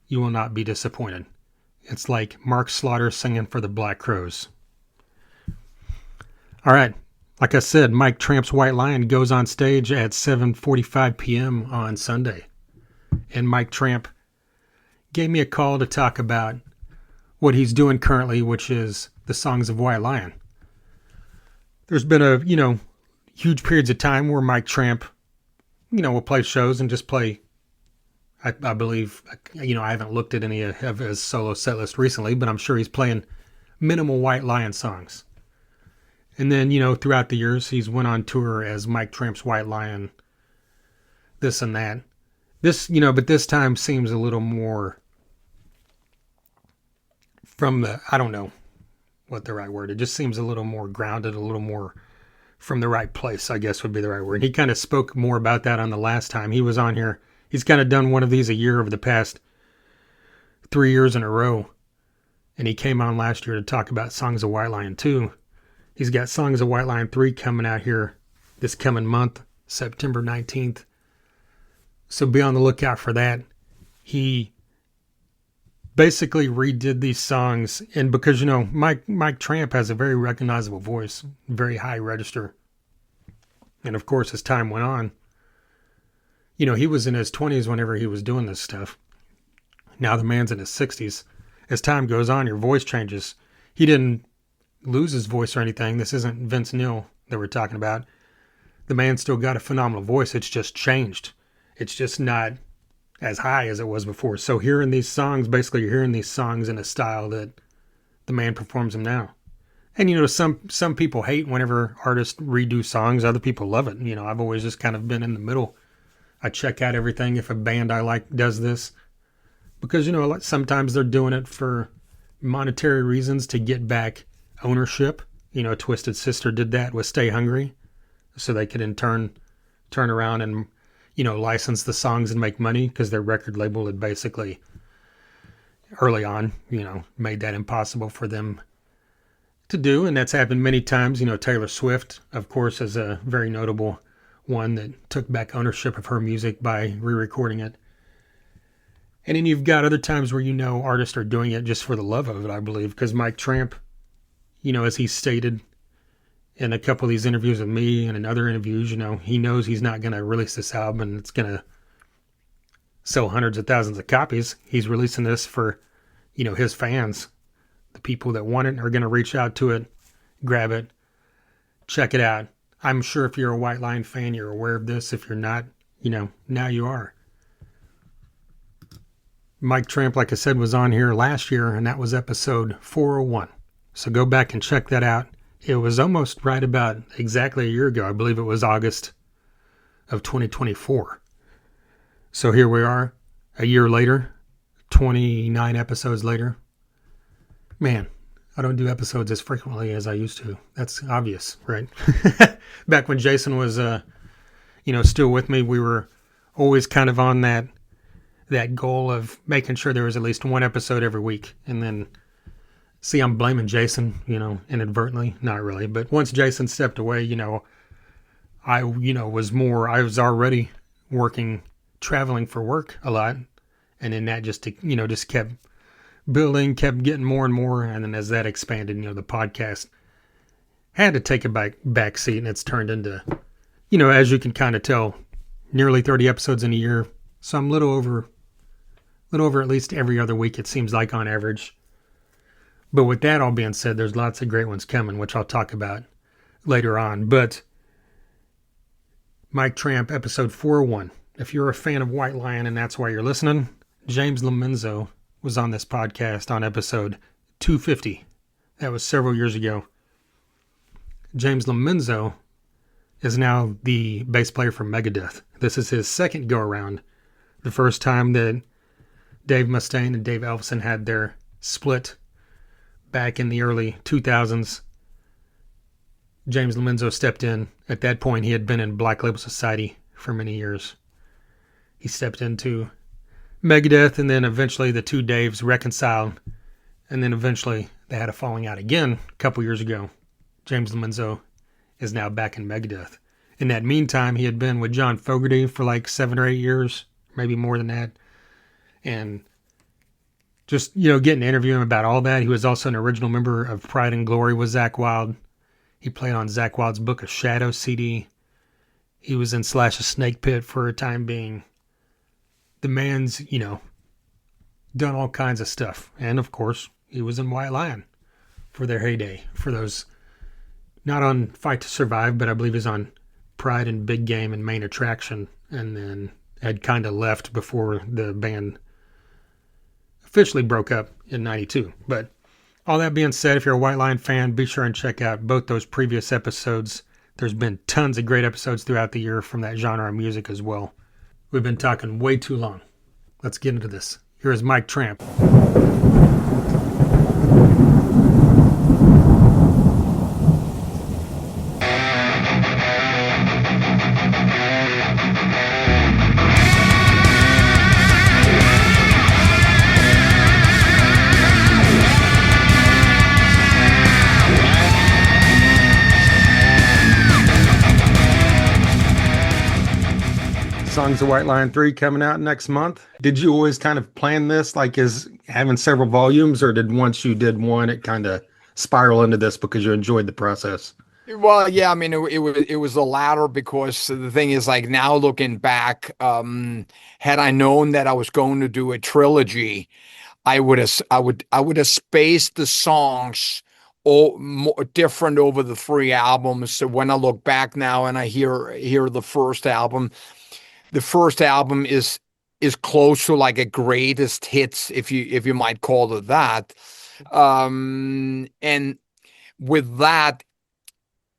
You will not be disappointed. It's like Mark Slaughter singing for the Black Crowes. All right. Like I said, Mike Tramp's White Lion goes on stage at 7:45 p.m. on Sunday. And Mike Tramp gave me a call to talk about what he's doing currently, which is the Songs of White Lion. There's been huge periods of time where Mike Tramp, will play shows and just play, I believe, I haven't looked at any of his solo set list recently, but I'm sure he's playing minimal White Lion songs. And then, throughout the years, he's went on tour as Mike Tramp's White Lion, this and that. But this time seems a little more I don't know what the right word, it just seems a little more grounded, a little more from the right place, I guess would be the right word. He kind of spoke more about that on the last time he was on here. He's kind of done one of these a year over the past 3 years in a row. And he came on last year to talk about Songs of White Lion 2. He's got Songs of White Lion 3 coming out here this coming month, September 19th. So be on the lookout for that. He basically redid these songs, and because, you know, Mike Tramp has a very recognizable voice, very high register. And of course, as time went on, you know, he was in his 20s whenever he was doing this stuff. Now the man's in his 60s. As time goes on, your voice changes. He didn't lose his voice or anything. This isn't Vince Neil that we're talking about. The man still got a phenomenal voice. It's just changed. It's just not as high as it was before. So hearing these songs, basically you're hearing these songs in a style that the man performs them now. And, you know, some people hate whenever artists redo songs. Other people love it. You know, I've always just kind of been in the middle. I check out everything if a band I like does this. Because, you know, sometimes they're doing it for monetary reasons to get back ownership. You know, Twisted Sister did that with Stay Hungry. So they could in turn turn around and, you know, license the songs and make money, because their record label had basically early on, you know, made that impossible for them to do. And that's happened many times. You know, Taylor Swift, of course, is a very notable one that took back ownership of her music by re-recording it. And then you've got other times where, you know, artists are doing it just for the love of it, I believe, because Mike Tramp, you know, as he stated in a couple of these interviews with me and in other interviews, you know, he knows he's not going to release this album and it's going to sell hundreds of thousands of copies. He's releasing this for, you know, his fans. The people that want it are going to reach out to it, grab it, check it out. I'm sure if you're a White Lion fan, you're aware of this. If you're not, you know, now you are. Mike Tramp, like I said, was on here last year, and that was episode 401. So go back and check that out. It was almost right about exactly a year ago. I believe it was August of 2024. So here we are, a year later, 29 episodes later. Man, I don't do episodes as frequently as I used to. That's obvious, right? Back when Jason was, you know, still with me, we were always kind of on that goal of making sure there was at least one episode every week. And then, see, I'm blaming Jason, you know, inadvertently. Not really. But once Jason stepped away, you know, I was already traveling for work a lot. And then that just kept building, kept getting more and more. And then as that expanded, you know, the podcast had to take a back seat, and it's turned into, you know, as you can kind of tell, nearly 30 episodes in a year. So I'm a little over at least every other week, it seems like, on average. But with that all being said, there's lots of great ones coming, which I'll talk about later on. But Mike Tramp, episode 401. If you're a fan of White Lion and that's why you're listening, James Lomenzo was on this podcast on episode 250. That was several years ago. James Lomenzo is now the bass player for Megadeth. This is his second go-around. The first time that Dave Mustaine and Dave Ellefson had their split back in the early 2000s, James Lomenzo stepped in. At that point, he had been in Black Label Society for many years. He stepped into Megadeth, and then eventually the two Daves reconciled, and then eventually they had a falling out again a couple years ago. James Lomenzo is now back in Megadeth. In that meantime, he had been with John Fogerty for like 7 or 8 years, maybe more than that. And just, you know, getting to interview him about all that. He was also an original member of Pride and Glory with Zakk Wylde. He played on Zakk Wylde's Book of Shadows CD. He was in Slash's Snake Pit for a time being. The man's, you know, done all kinds of stuff. And of course, he was in White Lion for their heyday. For those, not on Fight to Survive, but I believe he's on Pride and Big Game and Main Attraction. And then had kind of left before the band officially broke up in 92. But all that being said, if you're a White Lion fan, be sure and check out both those previous episodes. There's been tons of great episodes throughout the year from that genre of music as well. We've been talking way too long. Let's get into this. Here is Mike Tramp. songs of White Lion 3 coming out next month. Did you always kind of plan this, like as having several volumes, or did once you did one, it kind of spiral into this because you enjoyed the process? Well, yeah, I mean, it was the latter because the thing is, like now looking back, had I known that I was going to do a trilogy, I would have spaced the songs all more different over the three albums. So when I look back now and I hear the first album is close to like a greatest hits, if you might call it that. And with that,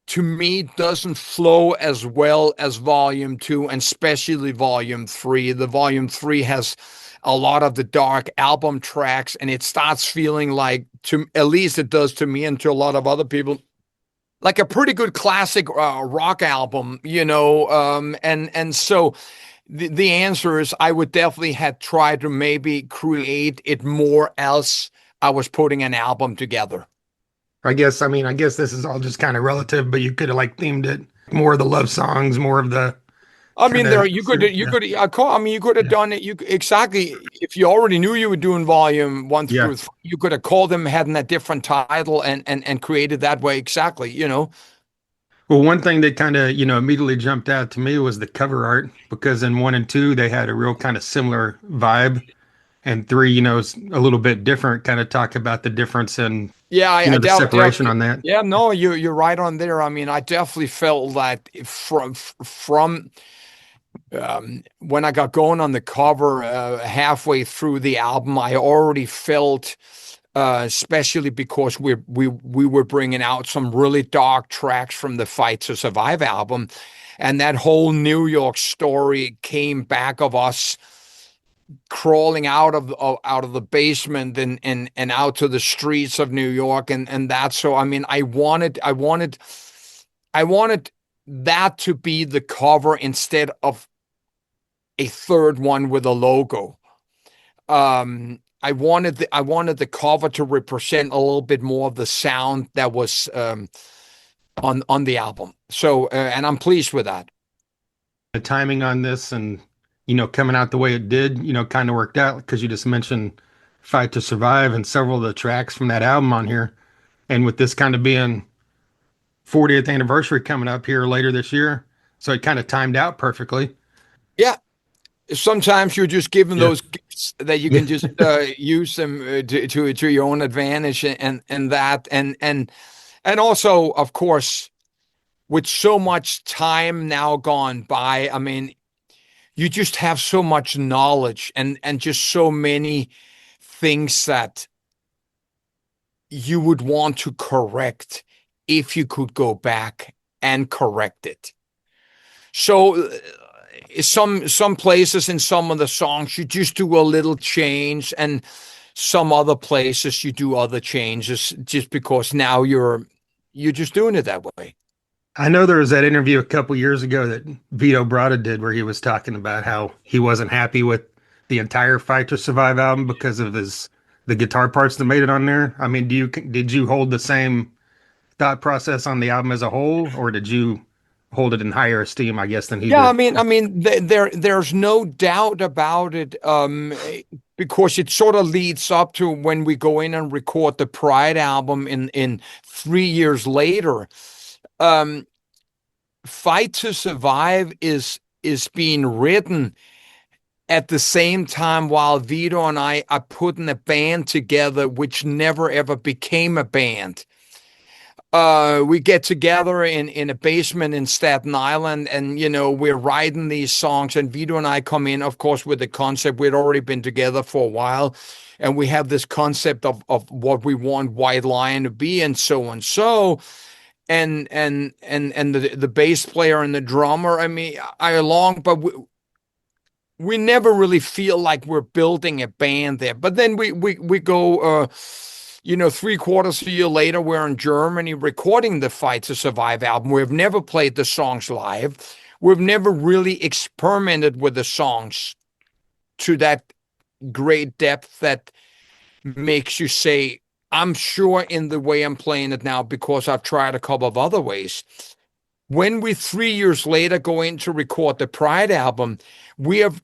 to me, doesn't flow as well as volume two, and especially volume three. The volume three has a lot of the dark album tracks, and it starts feeling like, to at least it does to me and to a lot of other people, like a pretty good classic rock album, and so the answer is I would definitely have tried to maybe create it more else I was putting an album together. I guess this is all just kind of relative, but you could have like themed it more of the love songs, more of the I kind mean, of, there you yeah, could I mean, you could have yeah, done it. You exactly if you already knew you were doing volume one yeah. through three, you could have called them having a different title and created that way exactly. Well, one thing that kind of, immediately jumped out to me was the cover art because in one and two, they had a real kind of similar vibe. And three, is a little bit different. Kind of talk about the difference in, Yeah, I the separation definitely. on that. Yeah, no, you're right on there. I mean, I definitely felt that from when I got going on the cover halfway through the album, I already felt, especially because we were bringing out some really dark tracks from the Fight to Survive album, and that whole New York story came back of us crawling out of the basement and out to the streets of New York, and that. So I mean, I wanted that to be the cover instead of a third one with a logo. I wanted the cover to represent a little bit more of the sound that was on the album. So and I'm pleased with that. The timing on this and, coming out the way it did, kind of worked out because you just mentioned Fight to Survive and several of the tracks from that album on here. And with this kind of being 40th anniversary coming up here later this year, so it kind of timed out perfectly. Yeah, sometimes you're just given Yeah. those gifts that you Yeah. can just use them to your own advantage and that and also of course with so much time now gone by, I mean, you just have so much knowledge and just so many things that you would want to correct if you could go back and correct it. So some places in some of the songs you just do a little change, and some other places you do other changes just because now you're just doing it that way. I know there was that interview a couple years ago that Vito Bratta did where he was talking about how he wasn't happy with the entire Fight to Survive album because of the guitar parts that made it on there. I mean, did you hold the same thought process on the album as a whole, or did you hold it in higher esteem, I guess, than he Yeah, I did? mean, there's no doubt about it, because it sort of leads up to when we go in and record the Pride album in 3 years later. Um, Fight to Survive is being written at the same time while Vito and I are putting a band together, which never ever became a band. We get together in a basement in Staten Island, and we're writing these songs, and Vito and I come in, of course, with the concept. We'd already been together for a while, and we have this concept of what we want White Lion to be, and so and so. And the bass player and the drummer, I mean, I along, but we never really feel like we're building a band there. But then we go, 3/4 a year later, we're in Germany recording the Fight to Survive album. We've never played the songs live. We've never really experimented with the songs to that great depth that makes you say, I'm sure in the way I'm playing it now because I've tried a couple of other ways. When we 3 years later go in to record the Pride album, we have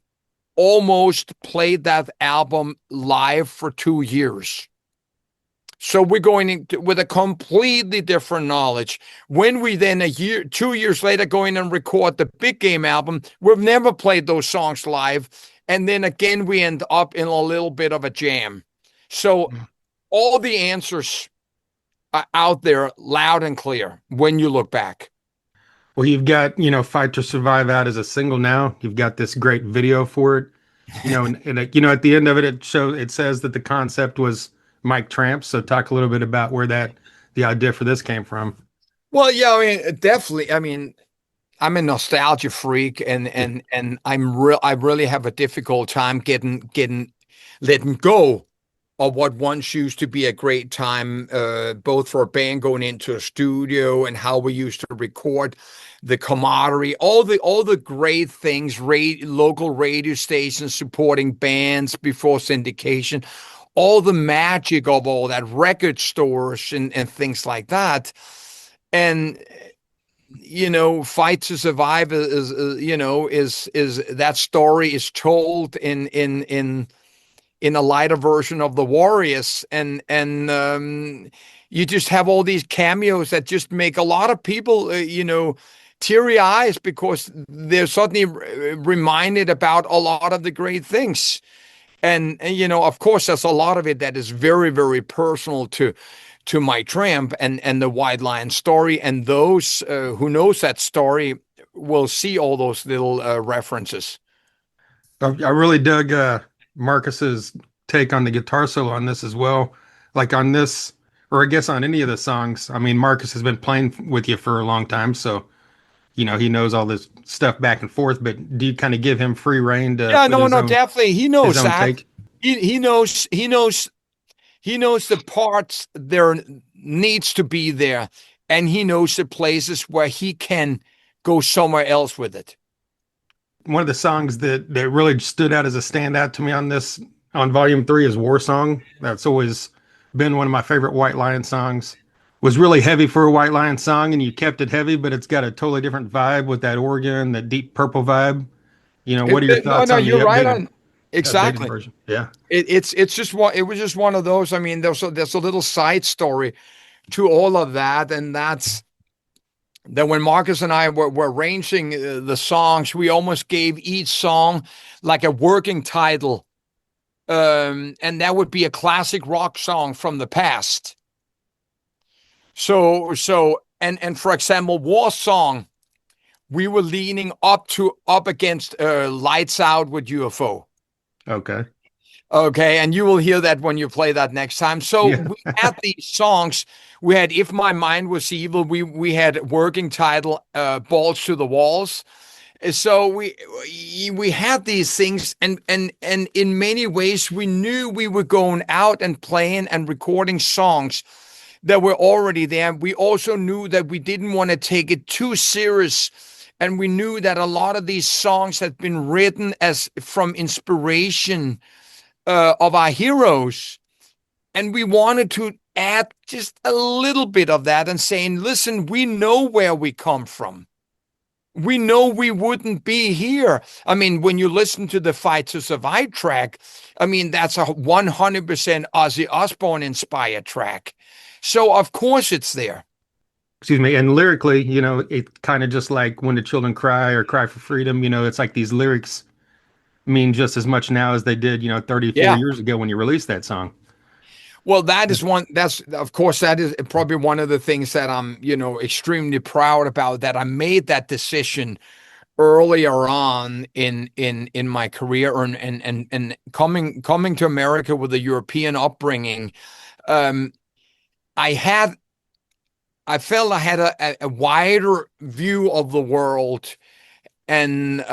almost played that album live for 2 years. So we're going into with a completely different knowledge. When we then 2 years later go in and record the Big Game album, we've never played those songs live. And then again, we end up in a little bit of a jam. So all the answers are out there loud and clear when you look back. Well, you've got, Fight to Survive out as a single now. You've got this great video for it. And at the end of it, it says that the concept was Mike Tramp. So talk a little bit about where the idea for this came from. Well, yeah, I mean, definitely. I mean, I'm a nostalgia freak, Yeah. and I really have a difficult time getting letting go of what once used to be a great time, both for a band going into a studio and how we used to record, the camaraderie, all the great things, local radio stations supporting bands before syndication, all the magic of all that, record stores and things like that. And Fight to Survive is that story is told in a lighter version of the Warriors, and you just have all these cameos that just make a lot of people teary eyes because they're suddenly reminded about a lot of the great things. And of course, there's a lot of it that is very, very personal to my Tramp and the White Lion story. And those who knows that story will see all those little references. I really dug Marcus's take on the guitar solo on this as well. Like on this, or I guess on any of the songs. I mean, Marcus has been playing with you for a long time, so he knows all this stuff back and forth. But do you kind of give him free reign to Yeah, put no, no, definitely. He his knows own that. take? He knows the parts there needs to be there, and he knows the places where he can go somewhere else with it. One of the songs that really stood out as a standout to me on volume 3 is War Song. That's always been one of my favorite White Lion songs. Was really heavy for a White Lion song, and you kept it heavy, but it's got a totally different vibe with that organ, that deep purple vibe. What are your No, thoughts no, on the you're right on. updated Exactly. version? Yeah. It's just one. It was just one of those. I mean, there's a little side story to all of that, and that's that when Marcus and I were arranging the songs, we almost gave each song like a working title, and that would be a classic rock song from the past. And for example, War Song, we were leaning up against Lights Out with UFO. Okay. Okay, and you will hear that when you play that next time. So Yeah. we had these songs. We had "If My Mind Was Evil." We had working title "Balls to the Walls." So we had these things, and in many ways we knew we were going out and playing and recording songs that were already there. We also knew that we didn't want to take it too serious. And we knew that a lot of these songs had been written as from inspiration of our heroes. And we wanted to add just a little bit of that and saying, listen, we know where we come from. We know we wouldn't be here. I mean, when you listen to the Fight to Survive track, I mean, that's a 100% Ozzy Osbourne inspired track. So, of course, it's there. Excuse me. And lyrically, it kind of just like When the Children Cry or Cry for Freedom, it's like these lyrics mean just as much now as they did, 34 Yeah. years ago when you released that song. Well, of course, that is probably one of the things that I'm, extremely proud about, that I made that decision earlier on in my career, and coming to America with a European upbringing. um I had I felt I had a wider view of the world, and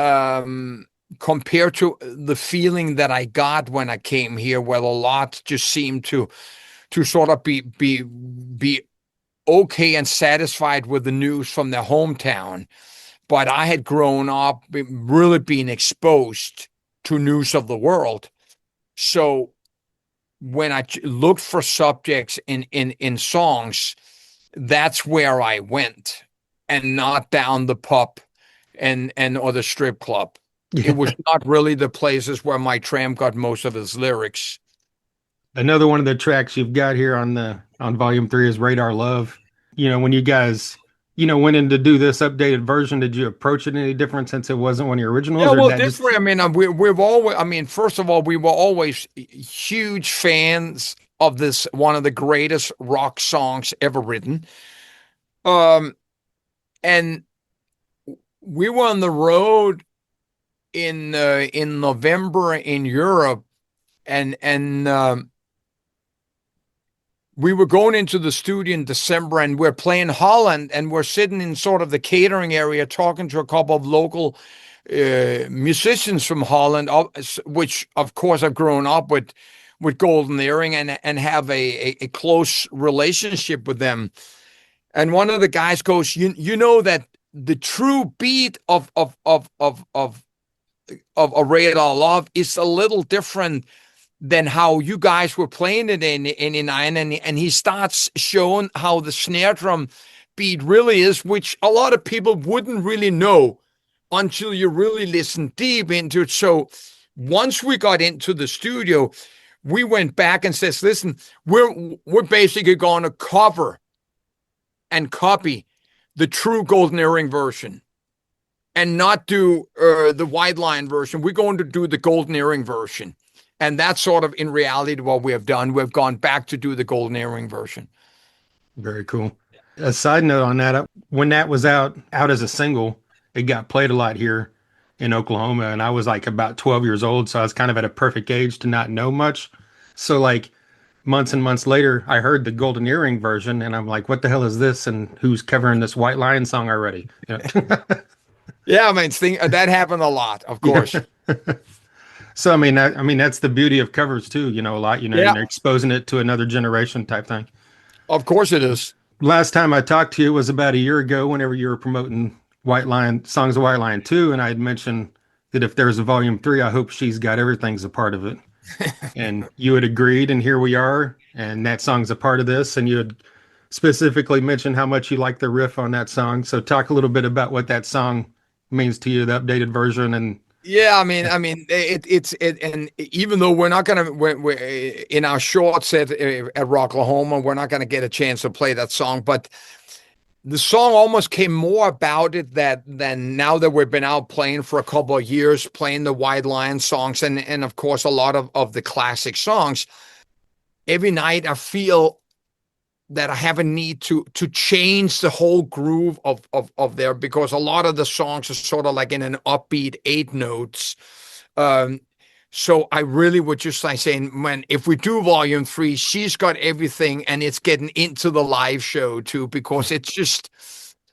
compared to the feeling that I got when I came here, where a lot just seemed to sort of be okay and satisfied with the news from their hometown. But I had grown up really being exposed to news of the world. So when I looked for subjects in songs, that's where I went. and not down the pub and or the strip club. It was Yeah. not really the places where Mike Tramp got most of his lyrics. Another one of the tracks you've got here on the on volume three is Radar Love. When you guys, went in to do this updated version, did you approach it any different since it wasn't one of your Yeah, originals, or did well, that just different. I mean, we've always. I mean, first of all, we were always huge fans of this one of the greatest rock songs ever written. Um, and we were on the road in November in Europe, and we were going into the studio in December, and we're playing Holland, and we're sitting in sort of the catering area talking to a couple of local musicians from Holland, which of course I've grown up with Golden Earring and have a close relationship with them. And one of the guys goes, you know that the true beat of a Radar Love is a little different than how you guys were playing it in 89. And he starts showing how the snare drum beat really is, which a lot of people wouldn't really know until you really listen deep into it. So once we got into the studio, we went back and says, listen, we're basically going to cover and copy the true Golden Earring version and not do the wide line version. We're going to do the Golden Earring version. And that's sort of in reality what we have done. We've gone back to do the Golden Earring version. very cool? A side note on that, when that was out as a single, it got played a lot here in Oklahoma, and I was like about 12 years old, so I was kind of at a perfect age to not know much. So like months and months later, I heard the Golden Earring version, and I'm like, "What the hell is this? And who's covering this White Lion song already?" Yeah, I mean, that happened a lot, of Yeah. course. So I mean that's the beauty of covers too. A lot. Yeah, You're exposing it to another generation type thing. of course it is. Last time I talked to you was about a year ago, whenever you were promoting White Lion songs of White Lion 2, and I had mentioned that if there's a volume 3, I hope She's Got Everything's a part of it. And you had agreed, and here we are, and that song's a part of this, and you had specifically mentioned how much you like the riff on that song. So talk a little bit about what that song means to you, the updated version, and Yeah, and even though we're in our short set at Rocklahoma, we're not gonna get a chance to play that song, but the song almost came more about it that than now that we've been out playing for a couple of years, playing the White Lion songs and of course a lot of the classic songs. Every night I feel that I have a need to change the whole groove of there because a lot of the songs are sort of like in an upbeat 8 notes. Um, so I really would just like saying, man, if we do volume 3, She's Got Everything, and it's getting into the live show too, because it's just.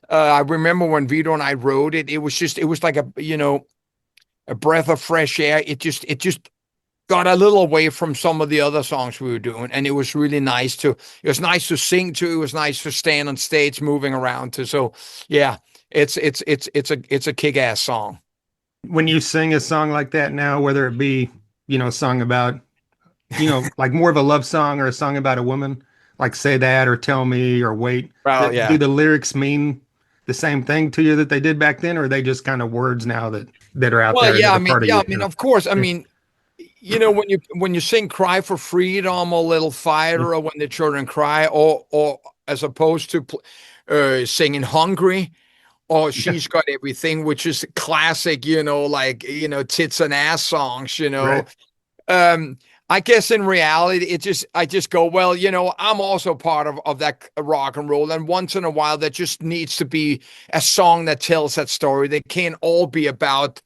I remember when Vito and I wrote it, it was like a breath of fresh air. It just got a little away from some of the other songs we were doing, and it was really nice to. It was nice to sing to. It was nice to stand on stage, moving around to. So yeah, it's a kick-ass song. when you sing a song like that now, whether it be, a song about, like more of a love song or a song about a woman, like Say That or Tell Me or Wait, Well, do yeah. the lyrics mean the same thing to you that they did back then, or are they just kind of words now that are out Well, there yeah. that I are mean, part of yeah. you? I mean, of course. I mean, when you sing "Cry for Freedom" or "Little Fighter" or "When the Children Cry," or as opposed to singing "Hungry" or Yeah, "She's Got Everything," which is classic, like tits and ass songs. right. Um, I guess in reality, I just go, well, I'm also part of that rock and roll, and once in a while, there just needs to be a song that tells that story. They can't all be about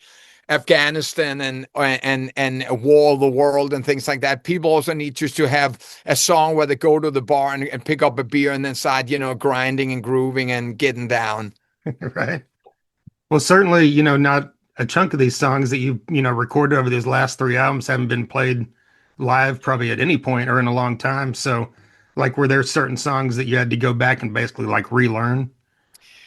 Afghanistan and a war of the world and things like that. People also need just to have a song where they go to the bar and pick up a beer and then start, grinding and grooving and getting down. Right. Well, certainly, not a chunk of these songs that you recorded over these last three albums haven't been played live probably at any point or in a long time. So, like, were there certain songs that you had to go back and basically like relearn?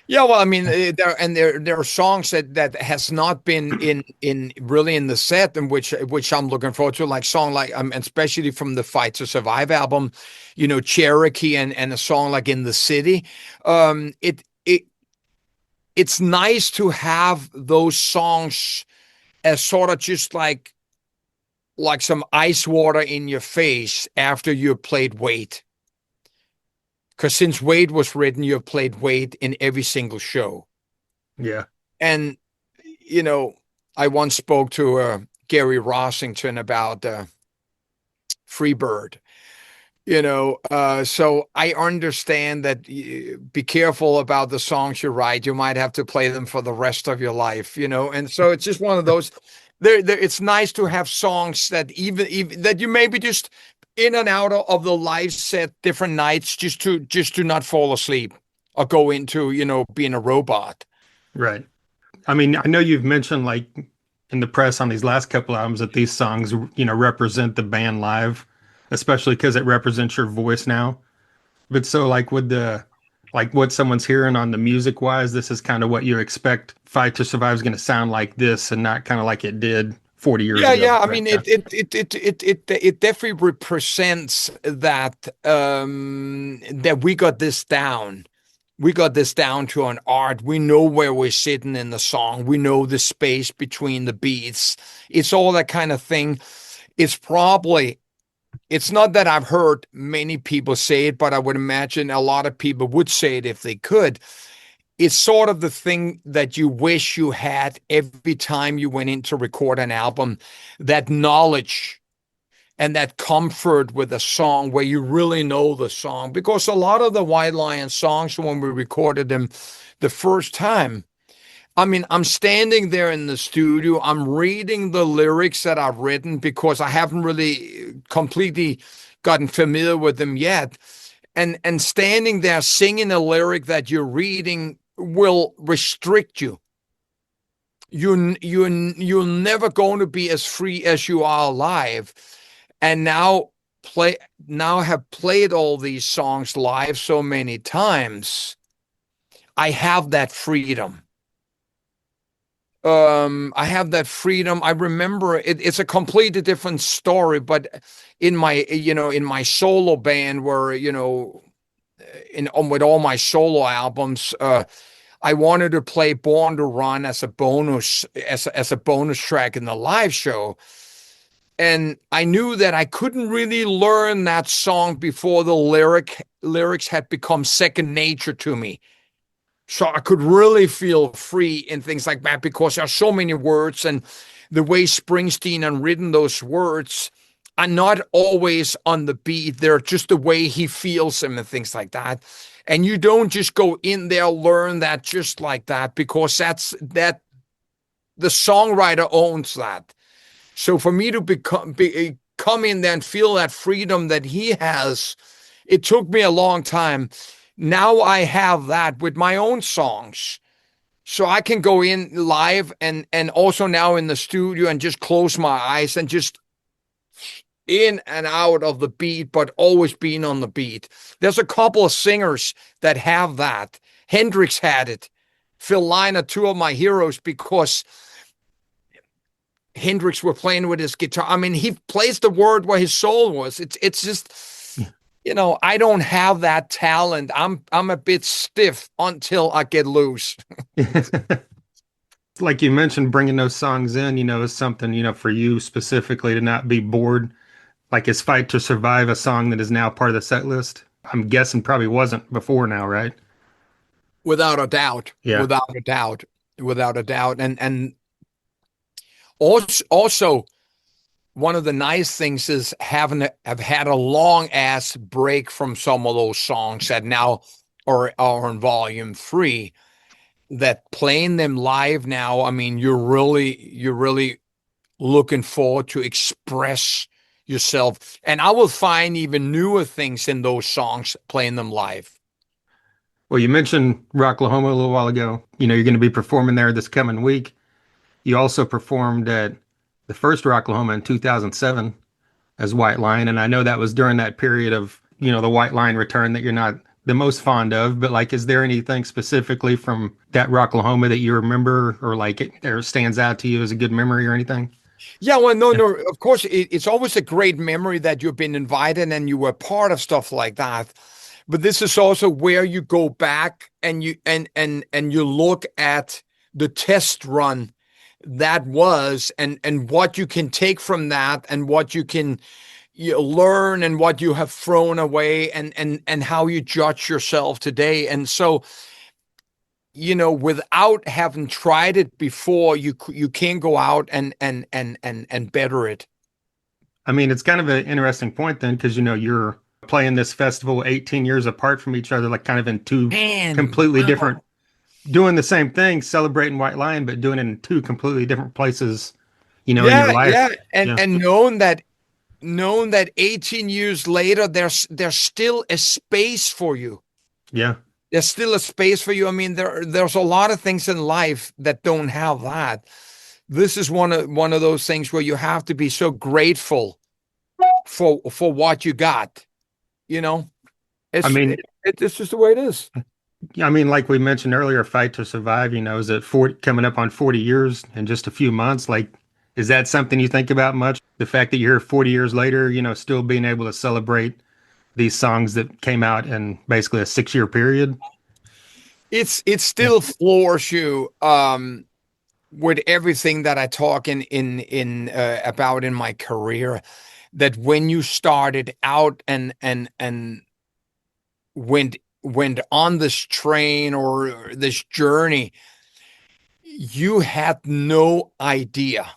Yeah, well, I mean, there are songs that has not been in really in the set, and which I'm looking forward to, like song like and especially from the Fight to Survive album, Cherokee and a song like In the City. It it's nice to have those songs as sort of just like some ice water in your face after you played Wait. Because since Wait was written, you've played Wait in every single show. Yeah. And, you know, I once spoke to Gary Rossington about Freebird. So I understand that be careful about the songs you write. You might have to play them for the rest of your life. And so it's just one of those. It's nice to have songs that even that you maybe just in and out of the live set different nights just to not fall asleep or go into being a robot. Right. I mean, I know you've mentioned like in the press on these last couple albums that these songs, represent the band live, especially because it represents your voice now. But so like with the like what someone's hearing on the music wise, this is kind of what you expect Fight to Survive is going to sound like this and not kind of like it did 40 years Yeah, ago. yeah. I Right. mean, Yeah. it definitely represents that we got this down. We got this down to an art. We know where we're sitting in the song. We know the space between the beats. It's all that kind of thing. It's probably, it's not that I've heard many people say it, but I would imagine a lot of people would say it if they could. It's sort of the thing that you wish you had every time you went in to record an album, that knowledge and that comfort with a song where you really know the song. Because a lot of the White Lion songs, when we recorded them the first time, I mean, I'm standing there in the studio, I'm reading the lyrics that I've written because I haven't really completely gotten familiar with them yet. And standing there singing a lyric that you're reading will restrict you. You're never going to be as free as you are live. And now have played all these songs live so many times. I have that freedom. I have that freedom. I remember it's a completely different story, but in my solo band where, with all my solo albums, I wanted to play Born to Run as a bonus, as a bonus track in the live show. And I knew that I couldn't really learn that song before the lyrics had become second nature to me. So I could really feel free in things like that because there are so many words, and the way Springsteen had written those words are not always on the beat. They're just the way he feels them and things like that. And you don't just go in there, learn that just like that, because that the songwriter owns that. So for me to come in there and feel that freedom that he has, it took me a long time. Now I have that with my own songs. So I can go in live and also now in the studio and just close my eyes and just in and out of the beat, but always being on the beat. There's a couple of singers that have that. Hendrix had it. Phil Lynott, two of my heroes, because Hendrix were playing with his guitar. I mean, he plays the word where his soul was. It's just, I don't have that talent. I'm a bit stiff until I get loose. Like you mentioned, bringing those songs in, is something, for you specifically to not be bored. Like is Fight to Survive a song that is now part of the set list? I'm guessing probably wasn't before now, right? Without a doubt. Yeah. Without a doubt. Without a doubt. And also one of the nice things is have had a long ass break from some of those songs that now are in volume 3, that playing them live now, I mean, you're really looking forward to express yourself. And I will find even newer things in those songs playing them live. Well, you mentioned Rocklahoma a little while ago. You're going to be performing there this coming week. You also performed at the first Rocklahoma in 2007 as White Lion, and I know that was during that period of, the White Lion return that you're not the most fond of, but like, is there anything specifically from that Rocklahoma that you remember or like or stands out to you as a good memory or anything? Yeah, well, no, Yeah. no. Of course, it's always a great memory that you've been invited and you were part of stuff like that. but this is also where you go back and you look at the test run that was, and what you can take from that, and what you learn, and what you have thrown away, and how you judge yourself today. And so, without having tried it before, you can't go out and better it. I mean, it's kind of an interesting point then, because you're playing this festival 18 years apart from each other, like kind of in two Man, completely different, wow. doing the same thing, celebrating White Lion, but doing it in two completely different places, in your Yeah, yeah. life. And Yeah, and knowing that 18 years later, there's still a space for you. yeah. There's still a space for you. I mean, there's a lot of things in life that don't have that. This is one of those things where you have to be so grateful for what you got. You know, I mean, it's just the way it is. like we mentioned earlier, Fight to Survive, is it 40, coming up on 40 years in just a few months? Like, is that something you think about much? The fact that you're here 40 years later, still being able to celebrate these songs that came out in basically a 6 year period? It Yeah. still floors you with everything that I talk in about in my career. That when you started out and went on this train or this journey, you had no idea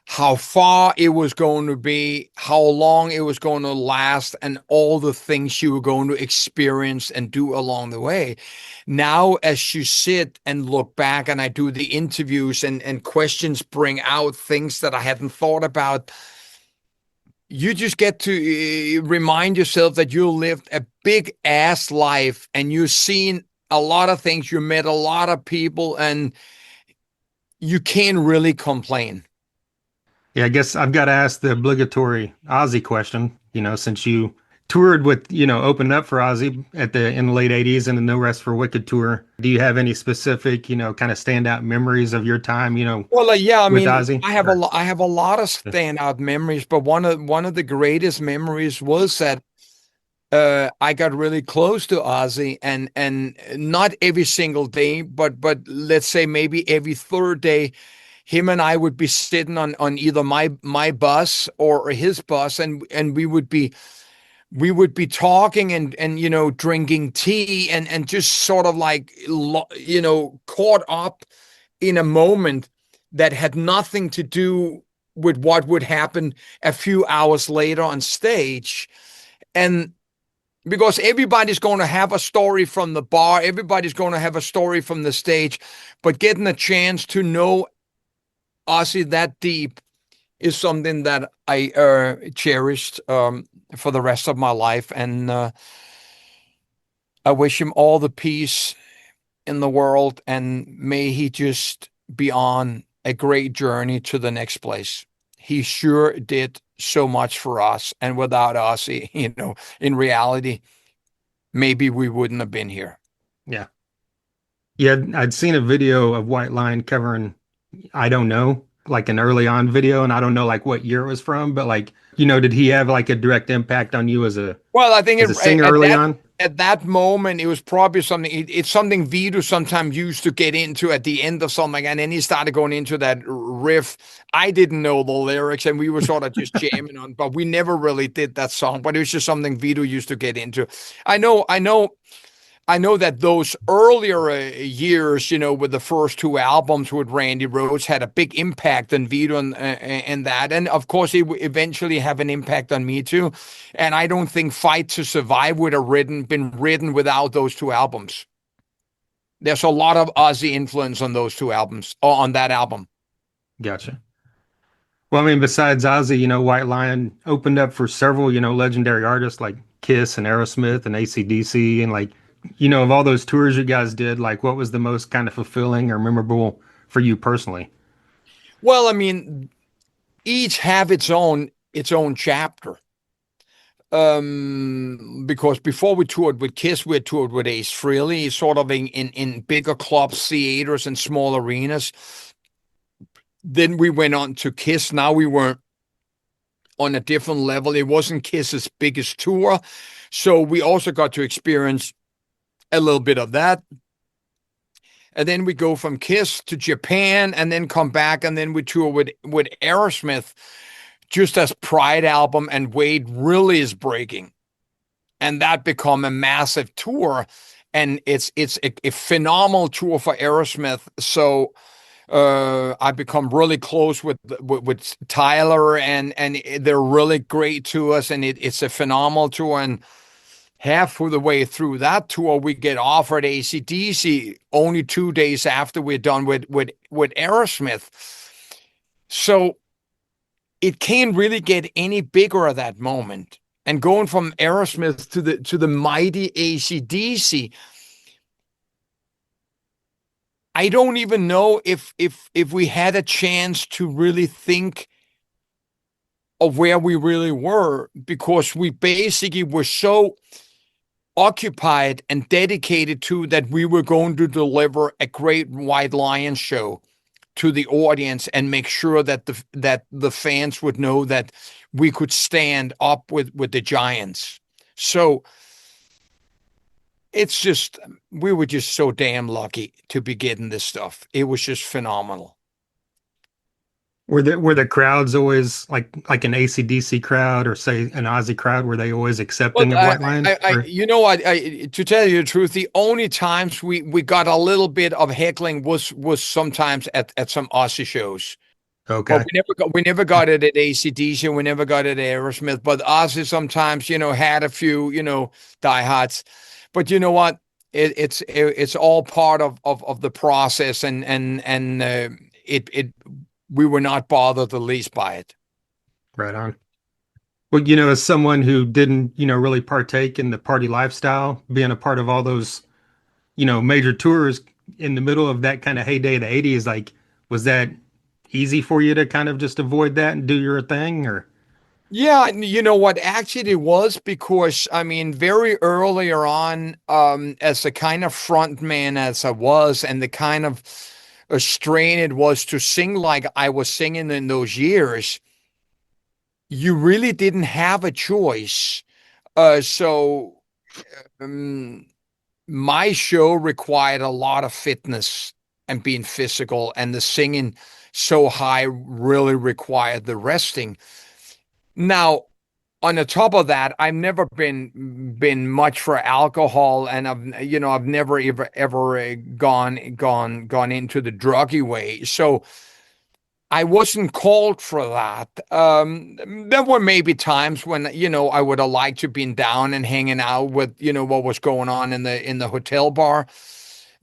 how far it was going to be, how long it was going to last, and all the things you were going to experience and do along the way. Now, as you sit and look back, and I do the interviews, and questions bring out things that I hadn't thought about, you just get to remind yourself that you lived a big ass life, and you've seen a lot of things, you met a lot of people, and you can't really complain. Yeah, I guess I've got to ask the obligatory Ozzy question, since you toured with, opened up for Ozzy in the late 80s and the No Rest for Wicked tour. Do you have any specific, kind of standout memories of your time, Well, yeah, I with mean, Ozzy? I have a lot of standout memories, but one of the greatest memories was that I got really close to Ozzy, and not every single day, but let's say maybe every third day, him and I would be sitting on either my bus or his bus, and we would be talking, and drinking tea, and just sort of like caught up in a moment that had nothing to do with what would happen a few hours later on stage. And because everybody's going to have a story from the bar, everybody's going to have a story from the stage, but getting a chance to know Ozzy that deep is something that I cherished for the rest of my life. And I wish him all the peace in the world, and may he just be on a great journey to the next place. He sure did so much for us, and without us, in reality, maybe we wouldn't have been here. Yeah. Yeah, I'd seen a video of White Line covering, I don't know, like an early on video, and I don't know like what year it was from, but like, did he have like a direct impact on you Well, I think as a singer at early that on? moment, it was probably something. It's something Vito sometimes used to get into at the end of something, and then he started going into that riff. I didn't know the lyrics, and we were sort of just jamming on, but we never really did that song. But it was just something Vito used to get into. I know that those earlier years, with the first two albums with Randy Rhoads, had a big impact on Vito and that. And of course, it would eventually have an impact on me too. And I don't think Fight to Survive would have been written without those two albums. There's a lot of Ozzy influence on those two albums, or on that album. Gotcha. Well, I mean, besides Ozzy, White Lion opened up for several, legendary artists like Kiss and Aerosmith and AC/DC. And like, of all those tours you guys did, like what was the most kind of fulfilling or memorable for you personally? Well, I mean, each have its own chapter. Because before we toured with Kiss, we had toured with Ace Frehley, sort of in bigger clubs, theaters, and small arenas. Then we went on to Kiss. Now we weren't on a different level. It wasn't Kiss's biggest tour, so we also got to experience a little bit of that. And then we go from Kiss to Japan and then come back and then we tour with Aerosmith just as Pride album and Wade really is breaking. And that become a massive tour. And it's a phenomenal tour for Aerosmith. So I become really close with Tyler and they're really great to us and it's a phenomenal tour. And half of the way through that tour, we get offered AC/DC only 2 days after we're done with Aerosmith. So it can't really get any bigger at that moment. And going from Aerosmith to the mighty AC/DC, I don't even know if we had a chance to really think of where we really were because we basically were so occupied and dedicated to that we were going to deliver a great White Lion show to the audience and make sure that the fans would know that we could stand up with the giants. So it's just we were just so damn lucky to be getting this stuff. It was just phenomenal. Were the crowds always like an AC/DC crowd or say an Ozzy crowd? Were they always But accepting of White Lion? Or you know what? To tell you the truth, the only times we got a little bit of heckling was sometimes at some Aussie shows. But okay, we never got it at AC/DC, we never got it at Aerosmith. But Ozzy sometimes, had a few, diehards. But you know what? It's all part of the process, and it we were not bothered the least by it. right on. Well, as someone who didn't, really partake in the party lifestyle, being a part of all those, major tours in the middle of that kind of heyday of the 80s, like, was that easy for you to kind of just avoid that and do your thing? Or, Yeah, and you know what? Actually, it was because I mean, very earlier on, as the kind of front man as I was, and the kind of a strain it was to sing like I was singing in those years, you really didn't have a choice. So um, my show required a lot of fitness and being physical, and the singing so high really required the resting. Now, on the top of that, I've never been much for alcohol, and I've never ever gone into the druggy way. So I wasn't called for that. There were maybe times when I would have liked to been down and hanging out with what was going on in the hotel bar,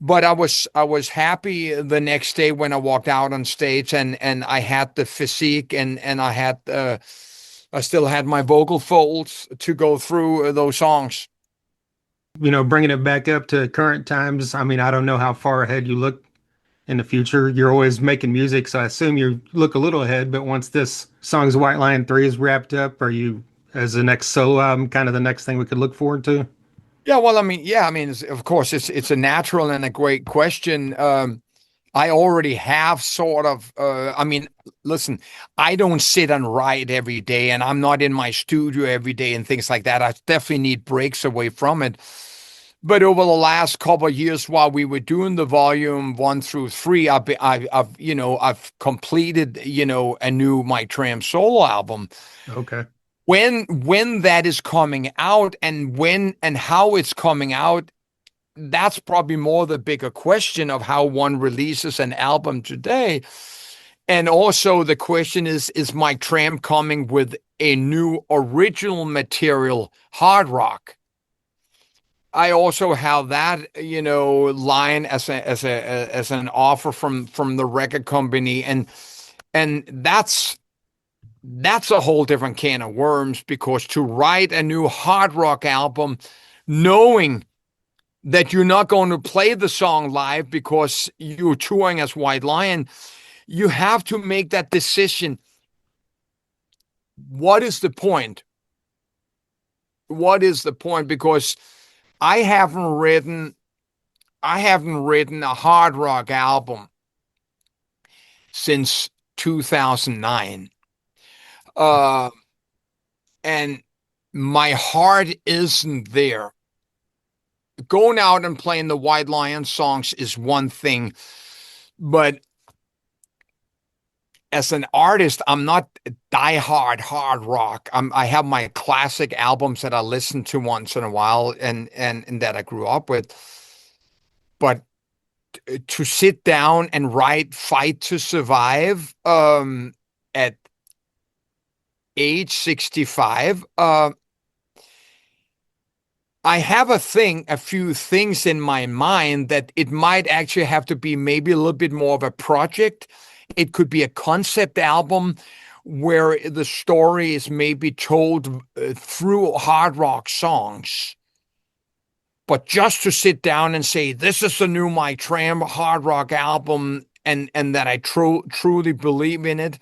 but I was happy the next day when I walked out on stage and I had the physique and I still had my vocal folds to go through those songs. bringing it back up to current times, I mean, I don't know how far ahead you look in the future. You're always making music, so I assume you look a little ahead, but once this Songs White Lion 3 is wrapped up, are you, as the next solo album, kind of the next thing we could look forward to? Yeah, well, I mean, yeah, I mean, of course, it's a natural and a great question. I already have sort of. I mean, listen, I don't sit and write every day, and I'm not in my studio every day and things like that. I definitely need breaks away from it. But over the last couple of years, while we were doing the volume 1 through 3, I've completed a new My Tramp solo album. Okay. When that is coming out and when and how it's coming out, that's probably more the bigger question of how one releases an album today. And also the question is Mike Tramp coming with a new original material hard rock? I also have that, line as an offer from the record company, and that's a whole different can of worms because to write a new hard rock album, knowing that you're not going to play the song live because you're touring as White Lion, you have to make that decision. What is the point? What is the point? Because I haven't written I haven't written a hard rock album since 2009. and my heart isn't there. Going out and playing the White Lion songs is one thing, but as an artist, I'm not diehard hard rock. I have my classic albums that I listen to once in a while and that I grew up with. But to sit down and write Fight to Survive at age 65, I have a few things in my mind that it might actually have to be maybe a little bit more of a project. It could be a concept album where the story is maybe told through hard rock songs. But just to sit down and say, this is the new Mike Tramp hard rock album, and that I truly believe in it,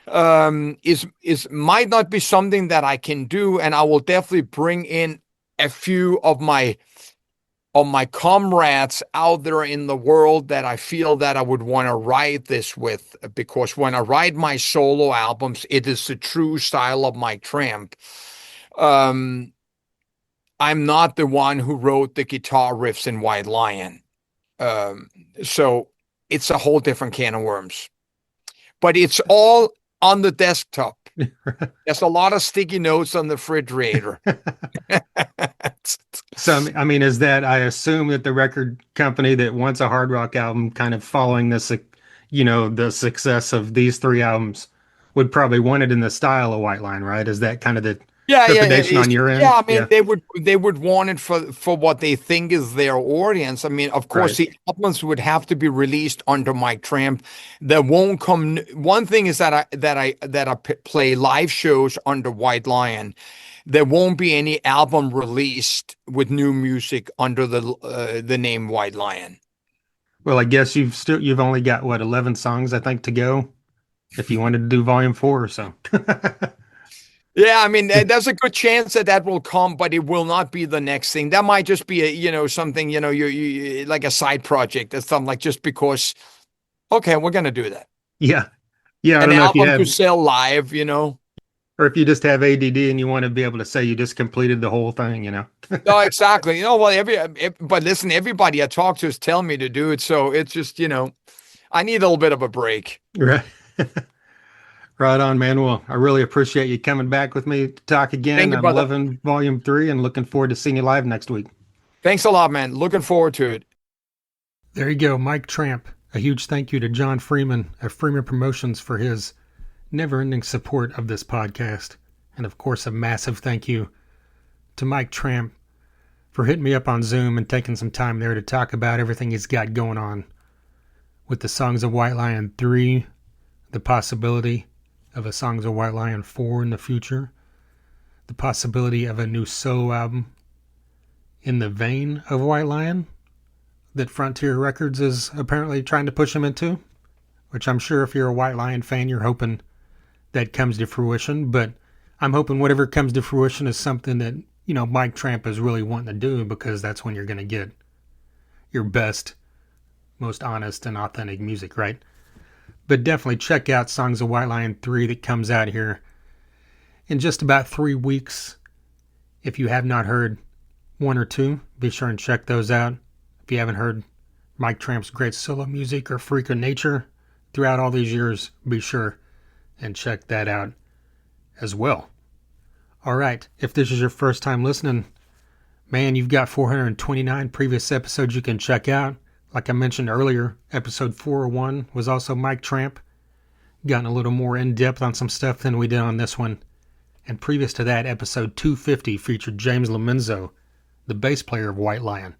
is might not be something that I can do. And I will definitely bring in a few of my comrades out there in the world that I feel that I would want to write this with, because when I write my solo albums, it is the true style of Mike Tramp. I'm not the one who wrote the guitar riffs in White Lion. So it's a whole different can of worms. But it's all on the desktop. There's a lot of sticky notes on the refrigerator. So, I mean, is that, I assume that the record company that wants a hard rock album kind of following this, the success of these three albums would probably want it in the style of White Lion, right? Is that kind of the trepidation on your end? Yeah, I mean, they would want it for what they think is their audience. I mean, of course, Right. the albums would have to be released under Mike Tramp. There won't come. One thing is that I play live shows under White Lion. There won't be any album released with new music under the name White Lion. Well, I guess you've only got what, 11 songs I think to go if you wanted to do volume 4 or so. Yeah, I mean, there's a good chance that will come, but it will not be the next thing. That might just be something, you like a side project or something, like, just because, okay, we're gonna do that. Yeah. Yeah, I An don't know if you album to have, sell live. or if you just have ADD and you want to be able to say you just completed the whole thing. No, exactly. Well, but listen, everybody I talk to is telling me to do it, so it's just, I need a little bit of a break. Right. Right on, man. Well, I really appreciate you coming back with me to talk Thank again. you, I'm brother. loving volume 3 and looking forward to seeing you live next week. Thanks a lot, man. Looking forward to it. There you go, Mike Tramp. A huge thank you to John Freeman of Freeman Promotions for his never-ending support of this podcast. And of course, a massive thank you to Mike Tramp for hitting me up on Zoom and taking some time there to talk about everything he's got going on with the Songs of White Lion 3, the possibility of a Songs of White Lion 4 in the future, the possibility of a new solo album in the vein of White Lion that Frontier Records is apparently trying to push him into, which I'm sure if you're a White Lion fan, you're hoping that comes to fruition. But I'm hoping whatever comes to fruition is something that, Mike Tramp is really wanting to do, because that's when you're going to get your best, most honest and authentic music, right? But definitely check out Songs of White Lion 3 that comes out here in just about 3 weeks. If you have not heard 1 or 2, be sure and check those out. If you haven't heard Mike Tramp's great solo music or Freak of Nature throughout all these years, be sure and check that out as well. All right, if this is your first time listening, man, you've got 429 previous episodes you can check out. Like I mentioned earlier, episode 401 was also Mike Tramp. Gotten a little more in-depth on some stuff than we did on this one. And previous to that, episode 250 featured James Lomenzo, the bass player of White Lion.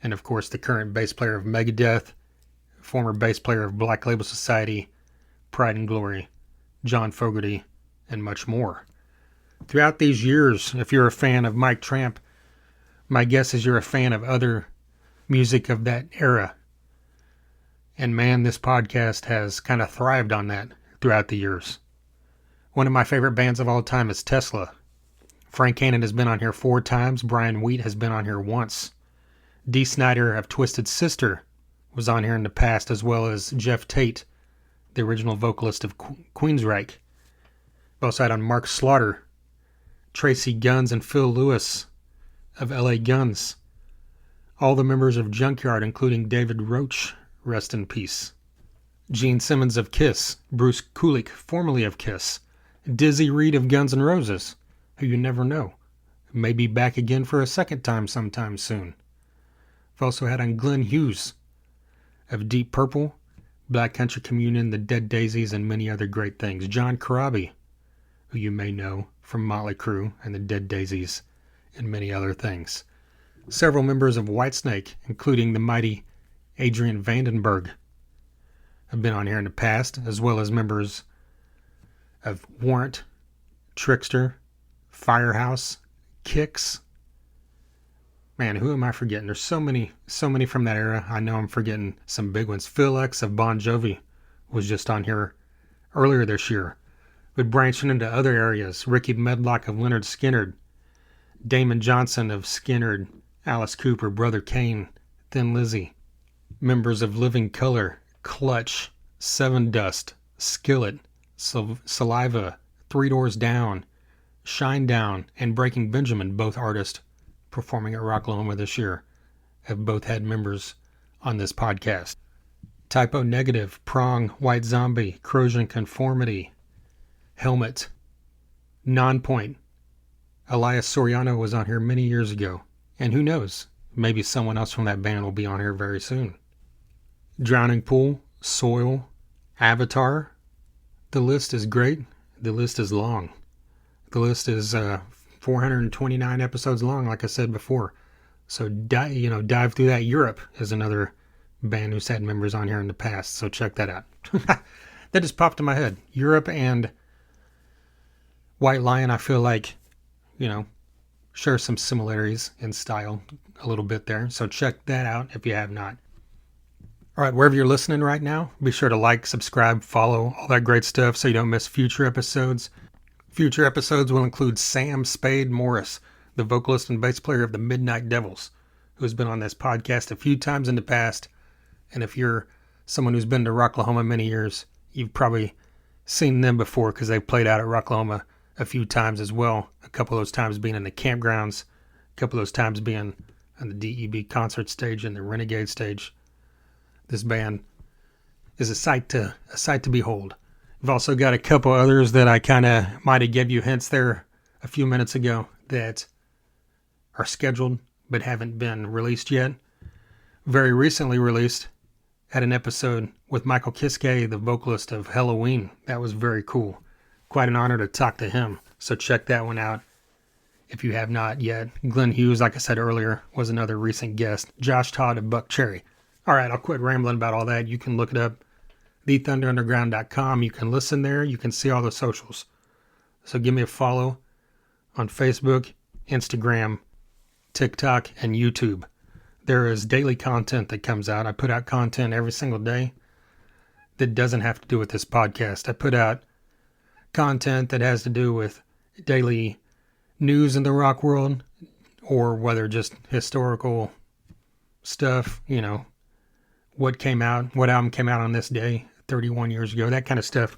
And of course, the current bass player of Megadeth, former bass player of Black Label Society, Pride and Glory, John Fogerty, and much more. Throughout these years, if you're a fan of Mike Tramp, my guess is you're a fan of other music of that era. And man, this podcast has kind of thrived on that throughout the years. One of my favorite bands of all time is Tesla. Frank Hannon has been on here 4 times. Brian Wheat has been on here once. Dee Snider of Twisted Sister was on here in the past, as well as Jeff Tate, the original vocalist of Queensryche. We also had on Mark Slaughter Tracy Guns and Phil Lewis of LA Guns. All the members of Junkyard, including David Roach, rest in peace. Gene Simmons of Kiss, Bruce Kulick, formerly of Kiss, Dizzy Reed of Guns N' Roses, who you never know, may be back again for a second time sometime soon. We've also had on Glenn Hughes of Deep Purple, Black Country Communion, The Dead Daisies, and many other great things. John Corabi, who you may know from Motley Crue and The Dead Daisies, and many other things. Several members of Whitesnake, including the mighty Adrian Vandenberg, have been on here in the past, as well as members of Warrant, Trickster, Firehouse, Kix. Man, who am I forgetting? There's so many from that era. I know I'm forgetting some big ones. Phil X of Bon Jovi was just on here earlier this year. But branching into other areas, Ricky Medlock of Leonard Skinner, Damon Johnson of Skinner, Alice Cooper, Brother Kane, Thin Lizzy, members of Living Color, Clutch, Seven Dust, Skillet, Saliva, Three Doors Down, Shinedown, and Breaking Benjamin, both artists performing at Rocklahoma this year, have both had members on this podcast. Typo Negative, Prong, White Zombie, Corrosion Conformity, Helmet, Nonpoint. Elias Soriano was on here many years ago, and who knows, maybe someone else from that band will be on here very soon. Drowning Pool, Soil, Avatar. The list is great. The list is long. The list is 429 episodes long, like I said before. So dive through that. Europe is another band who's had members on here in the past, so check that out. That just popped in my head. Europe and White Lion, I feel like, share some similarities in style a little bit there. So check that out if you have not. All right, wherever you're listening right now, be sure to like, subscribe, follow, all that great stuff so you don't miss future episodes. Future episodes will include Sam Spade Morris, the vocalist and bass player of the Midnight Devils, who has been on this podcast a few times in the past. And if you're someone who's been to Rocklahoma many years, you've probably seen them before because they've played out at Rocklahoma a few times as well. A couple of those times being in the campgrounds, a couple of those times being on the DEB concert stage and the Renegade stage. This band is a sight to behold. We've also got a couple others that I kind of might have gave you hints there a few minutes ago that are scheduled but haven't been released yet. Very recently released, had an episode with Michael Kiske, the vocalist of Halloween. That was very cool. Quite an honor to talk to him. So check that one out if you have not yet. Glenn Hughes, like I said earlier, was another recent guest. Josh Todd of Buck Cherry. All right, I'll quit rambling about all that. You can look it up, thethunderunderground.com. You can listen there. You can see all the socials. So give me a follow on Facebook, Instagram, TikTok, and YouTube. There is daily content that comes out. I put out content every single day that doesn't have to do with this podcast. I put out content that has to do with daily news in the rock world, or whether just historical stuff, what album came out on this day 31 years ago, that kind of stuff.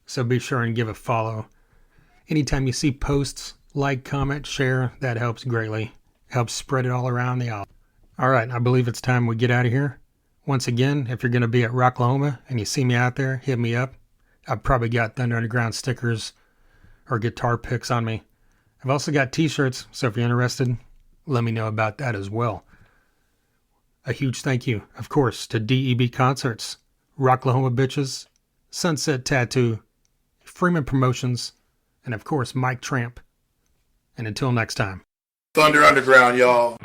So be sure and give a follow. Anytime you see posts, like, comment, share, that helps greatly. Helps spread it all around the island. All right, I believe it's time we get out of here. Once again, if you're going to be at Rocklahoma and you see me out there, hit me up. I've probably got Thunder Underground stickers or guitar picks on me. I've also got t-shirts, so if you're interested, let me know about that as well. A huge thank you, of course, to DEB Concerts, Rocklahoma Bitches, Sunset Tattoo, Freeman Promotions, and of course Mike Tramp. And until next time. Thunder Underground, y'all.